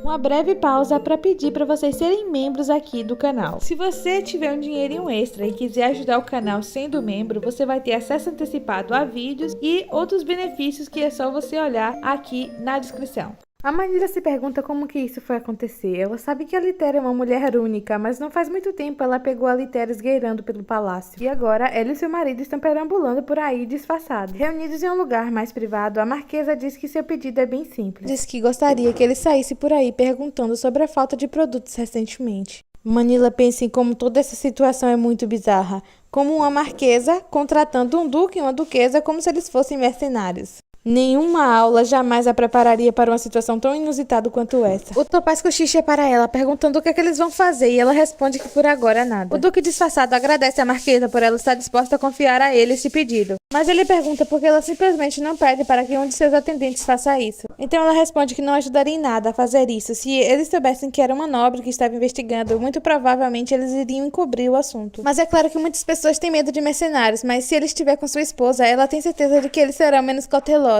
Uma breve pausa para pedir para vocês serem membros aqui do canal. Se você tiver um dinheirinho extra e quiser ajudar o canal sendo membro, você vai ter acesso antecipado a vídeos e outros benefícios que é só você olhar aqui na descrição. A Manila se pergunta como que isso foi acontecer. Ela sabe que a Litera é uma mulher única, mas não faz muito tempo ela pegou a Litera esgueirando pelo palácio. E agora ela e seu marido estão perambulando por aí disfarçados. Reunidos em um lugar mais privado, a Marquesa diz que seu pedido é bem simples. Diz que gostaria que ele saísse por aí perguntando sobre a falta de produtos recentemente. Manila pensa em como toda essa situação é muito bizarra. Como uma marquesa contratando um duque e uma duquesa como se eles fossem mercenários. Nenhuma aula jamais a prepararia para uma situação tão inusitada quanto essa. O Topaz cochicha para ela, perguntando o que é que eles vão fazer, e ela responde que por agora nada. O Duque disfarçado agradece a Marquesa por ela estar disposta a confiar a ele esse pedido. Mas ele pergunta por que ela simplesmente não pede para que um de seus atendentes faça isso. Então ela responde que não ajudaria em nada a fazer isso. Se eles soubessem que era uma nobre que estava investigando, muito provavelmente eles iriam encobrir o assunto. Mas é claro que muitas pessoas têm medo de mercenários, mas se ele estiver com sua esposa, ela tem certeza de que eles serão menos cautelosos.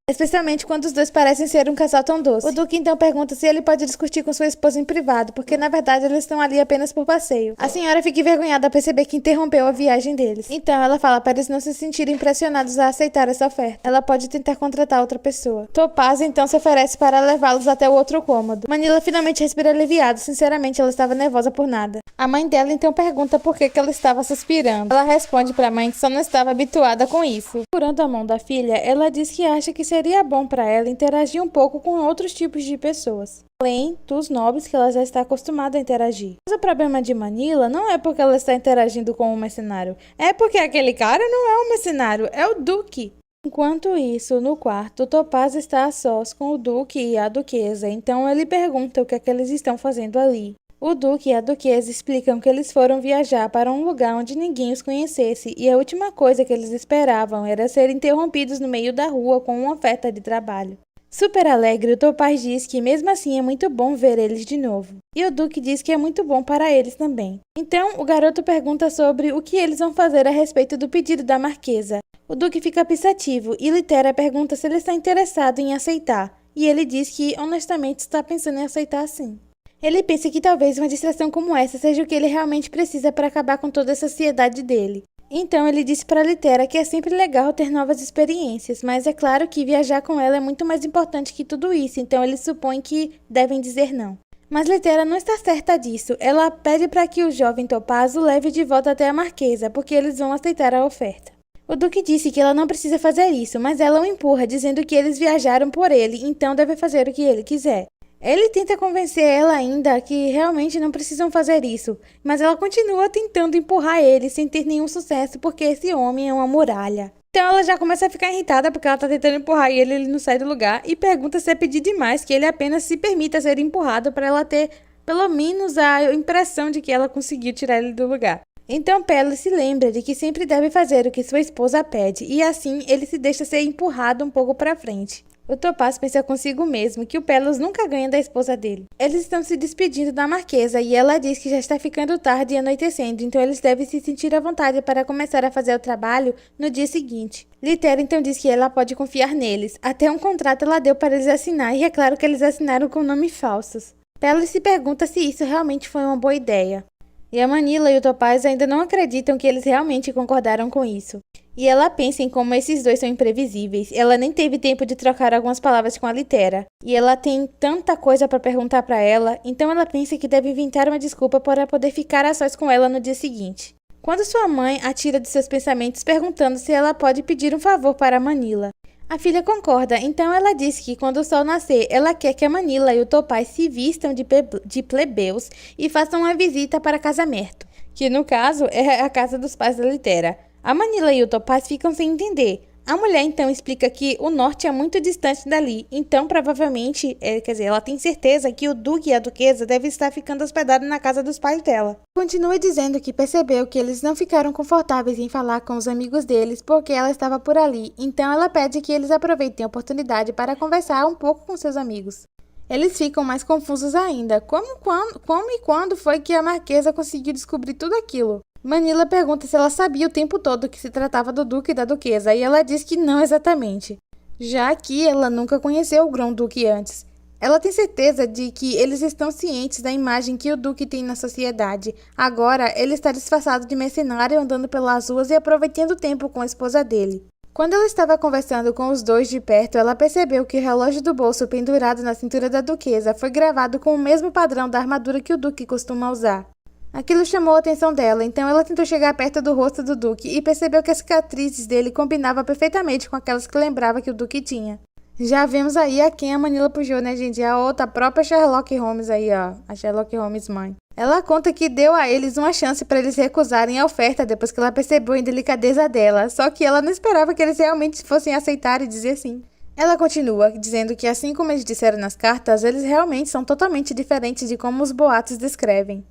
Especialmente quando os dois parecem ser um casal tão doce. O Duque então pergunta se ele pode discutir com sua esposa em privado, porque na verdade eles estão ali apenas por passeio. A senhora fica envergonhada ao perceber que interrompeu a viagem deles. Então ela fala para eles não se sentirem pressionados a aceitar essa oferta. Ela pode tentar contratar outra pessoa. Topaz então se oferece para levá-los até o outro cômodo. Manila finalmente respira aliviada. Sinceramente, ela estava nervosa por nada. A mãe dela então pergunta por que ela estava suspirando. Ela responde para a mãe que só não estava habituada com isso. Segurando a mão da filha, ela diz que acha que seria bom para ela interagir um pouco com outros tipos de pessoas, além dos nobres que ela já está acostumada a interagir. Mas o problema de Manila não é porque ela está interagindo com um mercenário, é porque aquele cara não é um mercenário, é o Duque. Enquanto isso, no quarto, Topaz está a sós com o Duque e a Duquesa, então ele pergunta o que é que eles estão fazendo ali. O Duque e a Duquesa explicam que eles foram viajar para um lugar onde ninguém os conhecesse e a última coisa que eles esperavam era ser interrompidos no meio da rua com uma oferta de trabalho. Super alegre, o Topaz diz que mesmo assim é muito bom ver eles de novo. E o Duque diz que é muito bom para eles também. Então, o garoto pergunta sobre o que eles vão fazer a respeito do pedido da Marquesa. O Duque fica pensativo e Litera pergunta se ele está interessado em aceitar, e ele diz que honestamente está pensando em aceitar sim. Ele pensa que talvez uma distração como essa seja o que ele realmente precisa para acabar com toda essa ansiedade dele. Então ele disse para Litera que é sempre legal ter novas experiências, mas é claro que viajar com ela é muito mais importante que tudo isso, então ele supõe que devem dizer não. Mas Litera não está certa disso. Ela pede para que o jovem Topaz o leve de volta até a Marquesa, porque eles vão aceitar a oferta. O Duque disse que ela não precisa fazer isso, mas ela o empurra, dizendo que eles viajaram por ele, então deve fazer o que ele quiser. Ele tenta convencer ela ainda que realmente não precisam fazer isso, mas ela continua tentando empurrar ele sem ter nenhum sucesso, porque esse homem é uma muralha. Então ela já começa a ficar irritada porque ela tá tentando empurrar ele não sai do lugar e pergunta se é pedir demais que ele apenas se permita ser empurrado para ela ter pelo menos a impressão de que ela conseguiu tirar ele do lugar. Então Pelos se lembra de que sempre deve fazer o que sua esposa pede e assim ele se deixa ser empurrado um pouco para frente. O Topaz pensa consigo mesmo que o Pelos nunca ganha da esposa dele. Eles estão se despedindo da Marquesa e ela diz que já está ficando tarde e anoitecendo, então eles devem se sentir à vontade para começar a fazer o trabalho no dia seguinte. Litera então diz que ela pode confiar neles. Até um contrato ela deu para eles assinar e é claro que eles assinaram com nomes falsos. Pelos se pergunta se isso realmente foi uma boa ideia. E a Manila e o Topaz ainda não acreditam que eles realmente concordaram com isso. E ela pensa em como esses dois são imprevisíveis. Ela nem teve tempo de trocar algumas palavras com a Litera. E ela tem tanta coisa para perguntar para ela, então ela pensa que deve inventar uma desculpa para poder ficar a sós com ela no dia seguinte. Quando sua mãe a tira de seus pensamentos perguntando se ela pode pedir um favor para a Manila. A filha concorda, então ela diz que quando o sol nascer, ela quer que a Manila e o Topaz se vistam de plebeus e façam uma visita para casamento, que no caso é a casa dos pais da Litera. A Manila e o Topaz ficam sem entender. A mulher então explica que o norte é muito distante dali, então provavelmente, ela tem certeza que o Duque e a Duquesa devem estar ficando hospedados na casa dos pais dela. Continua dizendo que percebeu que eles não ficaram confortáveis em falar com os amigos deles porque ela estava por ali, então ela pede que eles aproveitem a oportunidade para conversar um pouco com seus amigos. Eles ficam mais confusos ainda. Como e quando foi que a Marquesa conseguiu descobrir tudo aquilo? Manila pergunta se ela sabia o tempo todo que se tratava do Duque e da Duquesa, e ela diz que não exatamente, já que ela nunca conheceu o Grão-Duque antes. Ela tem certeza de que eles estão cientes da imagem que o Duque tem na sociedade. Agora, ele está disfarçado de mercenário andando pelas ruas e aproveitando o tempo com a esposa dele. Quando ela estava conversando com os dois de perto, ela percebeu que o relógio do bolso pendurado na cintura da Duquesa foi gravado com o mesmo padrão da armadura que o Duque costuma usar. Aquilo chamou a atenção dela, então ela tentou chegar perto do rosto do Duque e percebeu que as cicatrizes dele combinavam perfeitamente com aquelas que lembrava que o Duque tinha. Já vemos aí a quem a Manila puxou, né, gente? A própria Sherlock Holmes aí, ó. A Sherlock Holmes mãe. Ela conta que deu a eles uma chance para eles recusarem a oferta depois que ela percebeu a indelicadeza dela, só que ela não esperava que eles realmente fossem aceitar e dizer sim. Ela continua, dizendo que assim como eles disseram nas cartas, eles realmente são totalmente diferentes de como os boatos descrevem.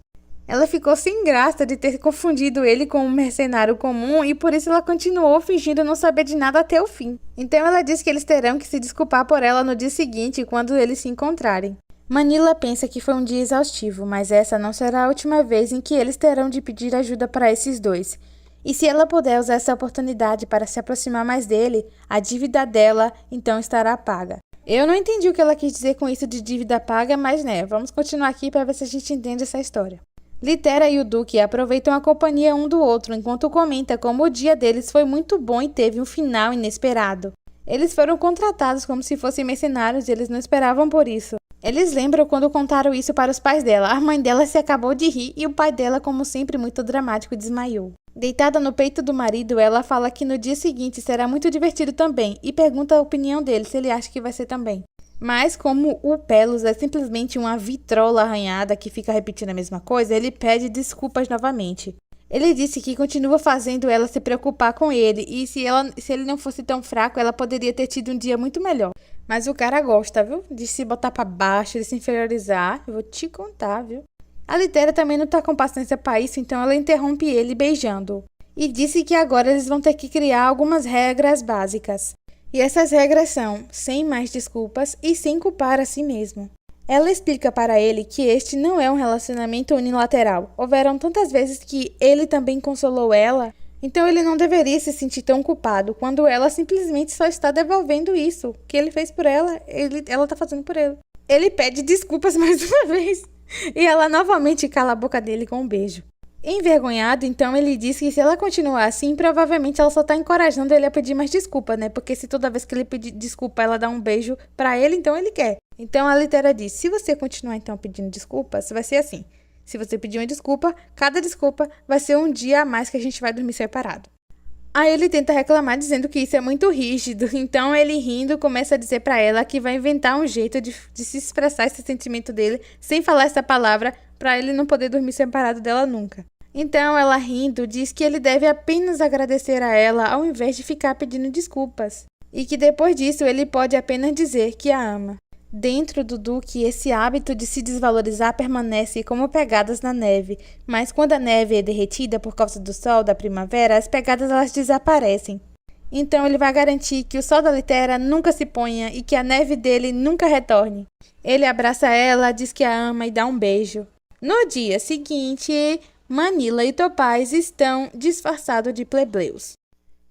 Ela ficou sem graça de ter confundido ele com um mercenário comum e por isso ela continuou fingindo não saber de nada até o fim. Então ela diz que eles terão que se desculpar por ela no dia seguinte quando eles se encontrarem. Manila pensa que foi um dia exaustivo, mas essa não será a última vez em que eles terão de pedir ajuda para esses dois. E se ela puder usar essa oportunidade para se aproximar mais dele, a dívida dela então estará paga. Eu não entendi o que ela quis dizer com isso de dívida paga, mas vamos continuar aqui para ver se a gente entende essa história. Litera e o Duque aproveitam a companhia um do outro enquanto comenta como o dia deles foi muito bom e teve um final inesperado. Eles foram contratados como se fossem mercenários e eles não esperavam por isso. Eles lembram quando contaram isso para os pais dela. A mãe dela se acabou de rir e o pai dela, como sempre muito dramático, desmaiou. Deitada no peito do marido, ela fala que no dia seguinte será muito divertido também e pergunta a opinião dele se ele acha que vai ser também. Mas como o Pelos é simplesmente uma vitrola arranhada que fica repetindo a mesma coisa, ele pede desculpas novamente. Ele disse que continua fazendo ela se preocupar com ele e se ele não fosse tão fraco, ela poderia ter tido um dia muito melhor. Mas o cara gosta, viu? De se botar pra baixo, de se inferiorizar. Eu vou te contar, viu? A Litera também não tá com paciência pra isso, então ela interrompe ele beijando-o. E disse que agora eles vão ter que criar algumas regras básicas. E essas regras são, sem mais desculpas e sem culpar a si mesmo. Ela explica para ele que este não é um relacionamento unilateral. Houveram tantas vezes que ele também consolou ela, Então ele não deveria se sentir tão culpado quando ela simplesmente só está devolvendo isso que ele fez por ela, ela tá fazendo por ele. Ele pede desculpas mais uma vez e ela novamente cala a boca dele com um beijo. Envergonhado, então ele diz que se ela continuar assim, provavelmente ela só tá encorajando ele a pedir mais desculpa, né? Porque se toda vez que ele pedir desculpa ela dá um beijo pra ele, então ele quer. Então a Litera diz, se você continuar então pedindo desculpas, vai ser assim. Se você pedir uma desculpa, cada desculpa vai ser um dia a mais que a gente vai dormir separado. Aí ele tenta reclamar dizendo que isso é muito rígido, então ele rindo começa a dizer pra ela que vai inventar um jeito de se expressar esse sentimento dele sem falar essa palavra pra ele não poder dormir separado dela nunca. Então ela rindo diz que ele deve apenas agradecer a ela ao invés de ficar pedindo desculpas e que depois disso ele pode apenas dizer que a ama. Dentro do Duque, esse hábito de se desvalorizar permanece como pegadas na neve, mas quando a neve é derretida por causa do sol da primavera, as pegadas elas desaparecem. Então ele vai garantir que o sol da Litera nunca se ponha e que a neve dele nunca retorne. Ele abraça ela, diz que a ama e dá um beijo. No dia seguinte, Manila e Topaz estão disfarçados de plebeus.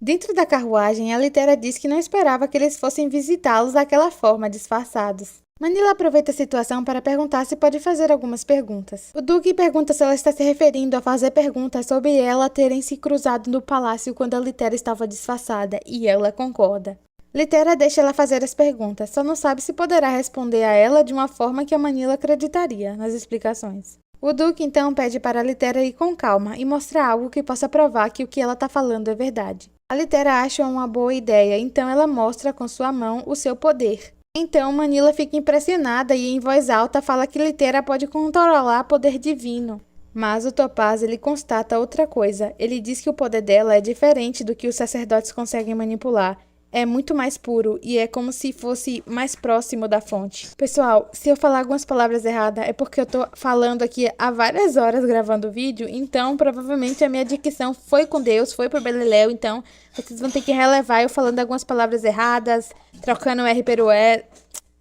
Dentro da carruagem, a Litera diz que não esperava que eles fossem visitá-los daquela forma, disfarçados. Manila aproveita a situação para perguntar se pode fazer algumas perguntas. O Duque pergunta se ela está se referindo a fazer perguntas sobre ela terem se cruzado no palácio quando a Litera estava disfarçada, e ela concorda. Litera deixa ela fazer as perguntas, só não sabe se poderá responder a ela de uma forma que a Manila acreditaria nas explicações. O Duque então pede para a Litera ir com calma e mostrar algo que possa provar que o que ela está falando é verdade. A Litera acha uma boa ideia, então ela mostra com sua mão o seu poder. Então Manila fica impressionada e em voz alta fala que Litera pode controlar poder divino. Mas o Topaz ele constata outra coisa. Ele diz que o poder dela é diferente do que os sacerdotes conseguem manipular. É muito mais puro e é como se fosse mais próximo da fonte. Pessoal, se eu falar algumas palavras erradas é porque eu tô falando aqui há várias horas gravando o vídeo, então provavelmente a minha dicção foi com Deus, foi pro Beleléu, então vocês vão ter que relevar eu falando algumas palavras erradas, trocando o R pelo E.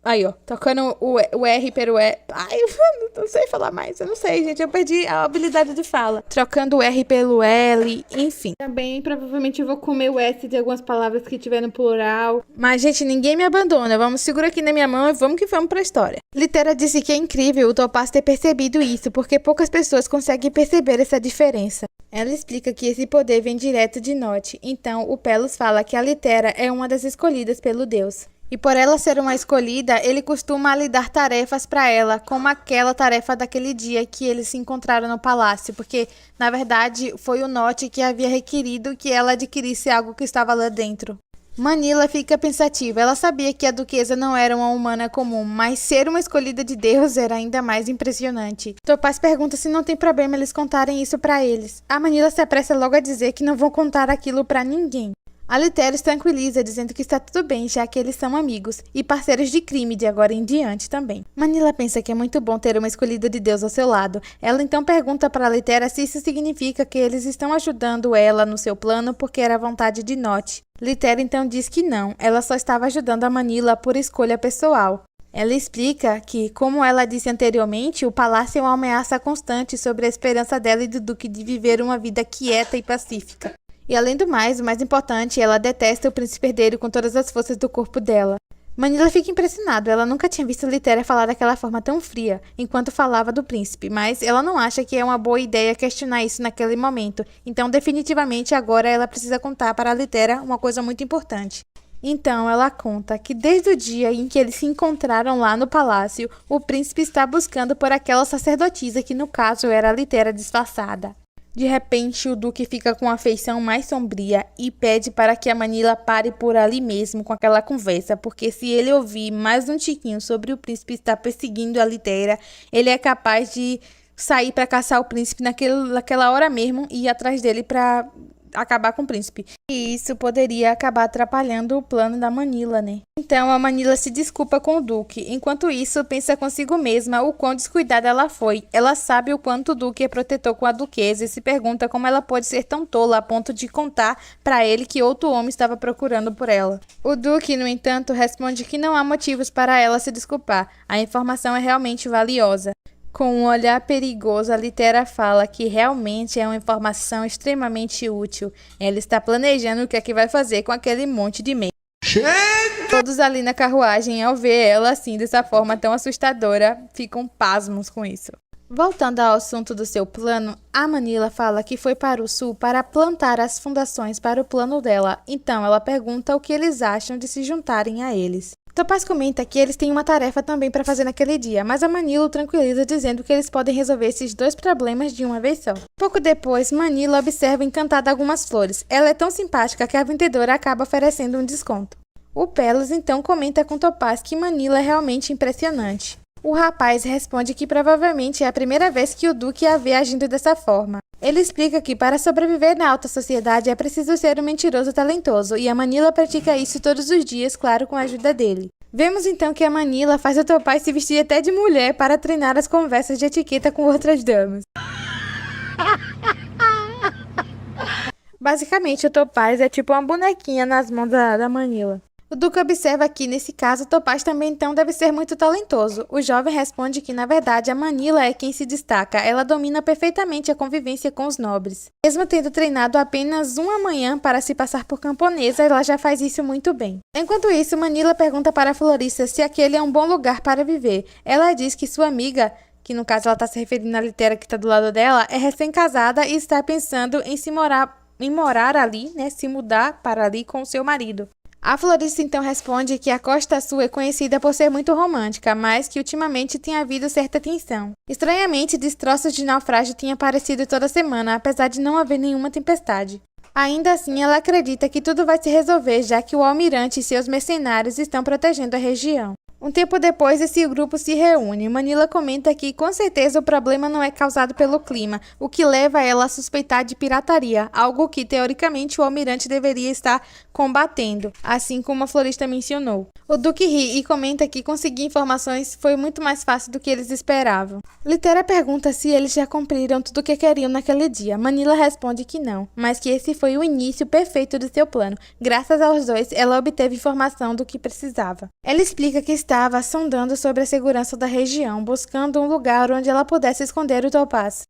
Aí, ó, trocando o R pelo E. Ai, eu não sei falar mais, eu não sei, gente, eu perdi a habilidade de fala. Trocando o R pelo L, enfim. Também, provavelmente, eu vou comer o S de algumas palavras que tiver no plural. Mas, gente, ninguém me abandona, vamos segurar aqui na minha mão e vamos que vamos pra história. Litera disse que é incrível o Topaz ter percebido isso, porque poucas pessoas conseguem perceber essa diferença. Ela explica que esse poder vem direto de Note, então o Pelos fala que a Litera é uma das escolhidas pelo Deus. E por ela ser uma escolhida, ele costuma lhe dar tarefas para ela, como aquela tarefa daquele dia que eles se encontraram no palácio, porque, na verdade, foi o Note que havia requerido que ela adquirisse algo que estava lá dentro. Manila fica pensativa, ela sabia que a duquesa não era uma humana comum, mas ser uma escolhida de Deus era ainda mais impressionante. Topaz pergunta se não tem problema eles contarem isso para eles. A Manila se apressa logo a dizer que não vão contar aquilo para ninguém. A Litera os tranquiliza, dizendo que está tudo bem, já que eles são amigos e parceiros de crime de agora em diante também. Manila pensa que é muito bom ter uma escolhida de Deus ao seu lado. Ela então pergunta para a Litera se isso significa que eles estão ajudando ela no seu plano porque era a vontade de Note. Litera então diz que não, ela só estava ajudando a Manila por escolha pessoal. Ela explica que, como ela disse anteriormente, o palácio é uma ameaça constante sobre a esperança dela e do Duque de viver uma vida quieta e pacífica. E além do mais, o mais importante, ela detesta o príncipe herdeiro com todas as forças do corpo dela. Manila fica impressionada, ela nunca tinha visto Litera falar daquela forma tão fria, enquanto falava do príncipe, mas ela não acha que é uma boa ideia questionar isso naquele momento, então definitivamente agora ela precisa contar para a Litera uma coisa muito importante. Então ela conta que desde o dia em que eles se encontraram lá no palácio, o príncipe está buscando por aquela sacerdotisa que no caso era a Litera disfarçada. De repente, o Duque fica com a feição mais sombria e pede para que a Manila pare por ali mesmo com aquela conversa, porque se ele ouvir mais um tiquinho sobre o príncipe estar perseguindo a Litera, ele é capaz de sair para caçar o príncipe naquela hora mesmo e ir atrás dele para acabar com o príncipe. E isso poderia acabar atrapalhando o plano da Manila, né? Então a Manila se desculpa com o Duque. Enquanto isso, pensa consigo mesma o quão descuidada ela foi. Ela sabe o quanto o Duque é protetor com a duquesa e se pergunta como ela pode ser tão tola a ponto de contar para ele que outro homem estava procurando por ela. O Duque, no entanto, responde que não há motivos para ela se desculpar. A informação é realmente valiosa. Com um olhar perigoso, a Litera fala que realmente é uma informação extremamente útil. Ela está planejando o que é que vai fazer com aquele monte de e-mail. Todos ali na carruagem, ao ver ela assim, dessa forma tão assustadora, ficam pasmos com isso. Voltando ao assunto do seu plano, a Manila fala que foi para o sul para plantar as fundações para o plano dela. Então ela pergunta o que eles acham de se juntarem a eles. Topaz comenta que eles têm uma tarefa também para fazer naquele dia, mas a Manila o tranquiliza dizendo que eles podem resolver esses dois problemas de uma vez só. Pouco depois, Manila observa encantada algumas flores. Ela é tão simpática que a vendedora acaba oferecendo um desconto. O Pelos então comenta com Topaz que Manila é realmente impressionante. O rapaz responde que provavelmente é a primeira vez que o Duque a vê agindo dessa forma. Ele explica que para sobreviver na alta sociedade é preciso ser um mentiroso talentoso, e a Manila pratica isso todos os dias, claro, com a ajuda dele. Vemos então que a Manila faz o Topaz se vestir até de mulher para treinar as conversas de etiqueta com outras damas. Basicamente, o Topaz é tipo uma bonequinha nas mãos da Manila. O Duque observa que, nesse caso, Topaz também então deve ser muito talentoso. O jovem responde que, na verdade, a Manila é quem se destaca. Ela domina perfeitamente a convivência com os nobres. Mesmo tendo treinado apenas uma manhã para se passar por camponesa, ela já faz isso muito bem. Enquanto isso, Manila pergunta para a florista se aquele é um bom lugar para viver. Ela diz que sua amiga, que no caso ela está se referindo à Litera que está do lado dela, é recém-casada e está pensando em morar ali, né, se mudar para ali com o seu marido. A florista então responde que a Costa Sul é conhecida por ser muito romântica, mas que ultimamente tem havido certa tensão. Estranhamente, destroços de naufrágio têm aparecido toda semana, apesar de não haver nenhuma tempestade. Ainda assim, ela acredita que tudo vai se resolver, já que o almirante e seus mercenários estão protegendo a região. Um tempo depois, esse grupo se reúne. Manila comenta que, com certeza, o problema não é causado pelo clima, o que leva ela a suspeitar de pirataria, algo que, teoricamente, o almirante deveria estar combatendo, assim como a florista mencionou. O Duque ri e comenta que conseguir informações foi muito mais fácil do que eles esperavam. Litera pergunta se eles já cumpriram tudo o que queriam naquele dia. Manila responde que não, mas que esse foi o início perfeito do seu plano. Graças aos dois, ela obteve informação do que precisava. Ela explica que estava sondando sobre a segurança da região, buscando um lugar onde ela pudesse esconder o Topaz.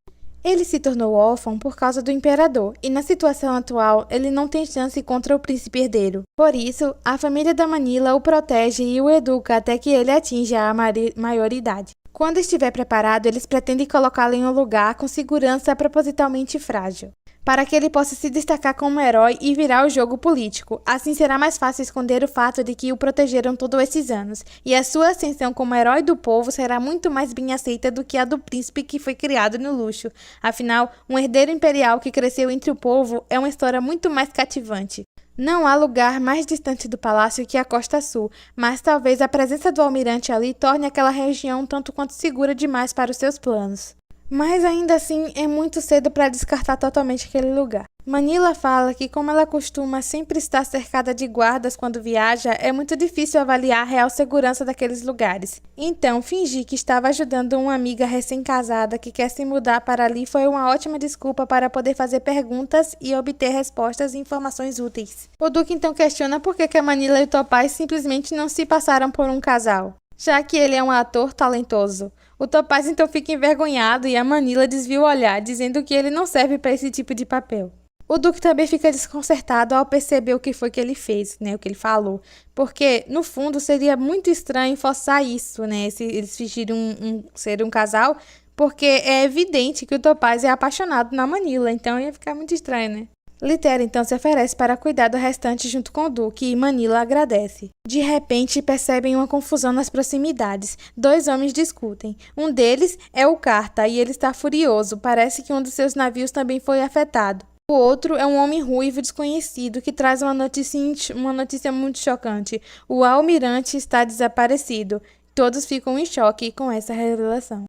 Ele se tornou órfão por causa do imperador, e na situação atual, ele não tem chance contra o príncipe herdeiro. Por isso, a família da Manila o protege e o educa até que ele atinja a maioridade. Quando estiver preparado, eles pretendem colocá-lo em um lugar com segurança propositalmente frágil, para que ele possa se destacar como herói e virar o jogo político. Assim será mais fácil esconder o fato de que o protegeram todos esses anos, e a sua ascensão como herói do povo será muito mais bem aceita do que a do príncipe que foi criado no luxo. Afinal, um herdeiro imperial que cresceu entre o povo é uma história muito mais cativante. Não há lugar mais distante do palácio que a Costa Sul, mas talvez a presença do almirante ali torne aquela região um tanto quanto segura demais para os seus planos. Mas ainda assim é muito cedo para descartar totalmente aquele lugar. Manila fala que, como ela costuma sempre estar cercada de guardas quando viaja, é muito difícil avaliar a real segurança daqueles lugares. Então, fingir que estava ajudando uma amiga recém-casada que quer se mudar para ali foi uma ótima desculpa para poder fazer perguntas e obter respostas e informações úteis. O Duque então questiona por que a Manila e o Topaz simplesmente não se passaram por um casal, já que ele é um ator talentoso. O Topaz então fica envergonhado e a Manila desvia o olhar, dizendo que ele não serve para esse tipo de papel. O Duque também fica desconcertado ao perceber o que foi que ele fez, né, o que ele falou, porque, no fundo, seria muito estranho forçar isso, né, se eles fingirem ser um casal, porque é evidente que o Topaz é apaixonado na Manila, então ia ficar muito estranho, né. Litera então se oferece para cuidar do restante junto com o Duque e Manila agradece. De repente, percebem uma confusão nas proximidades. Dois homens discutem. Um deles é o Carta e ele está furioso. Parece que um dos seus navios também foi afetado. O outro é um homem ruivo desconhecido que traz uma notícia muito chocante. O almirante está desaparecido. Todos ficam em choque com essa revelação.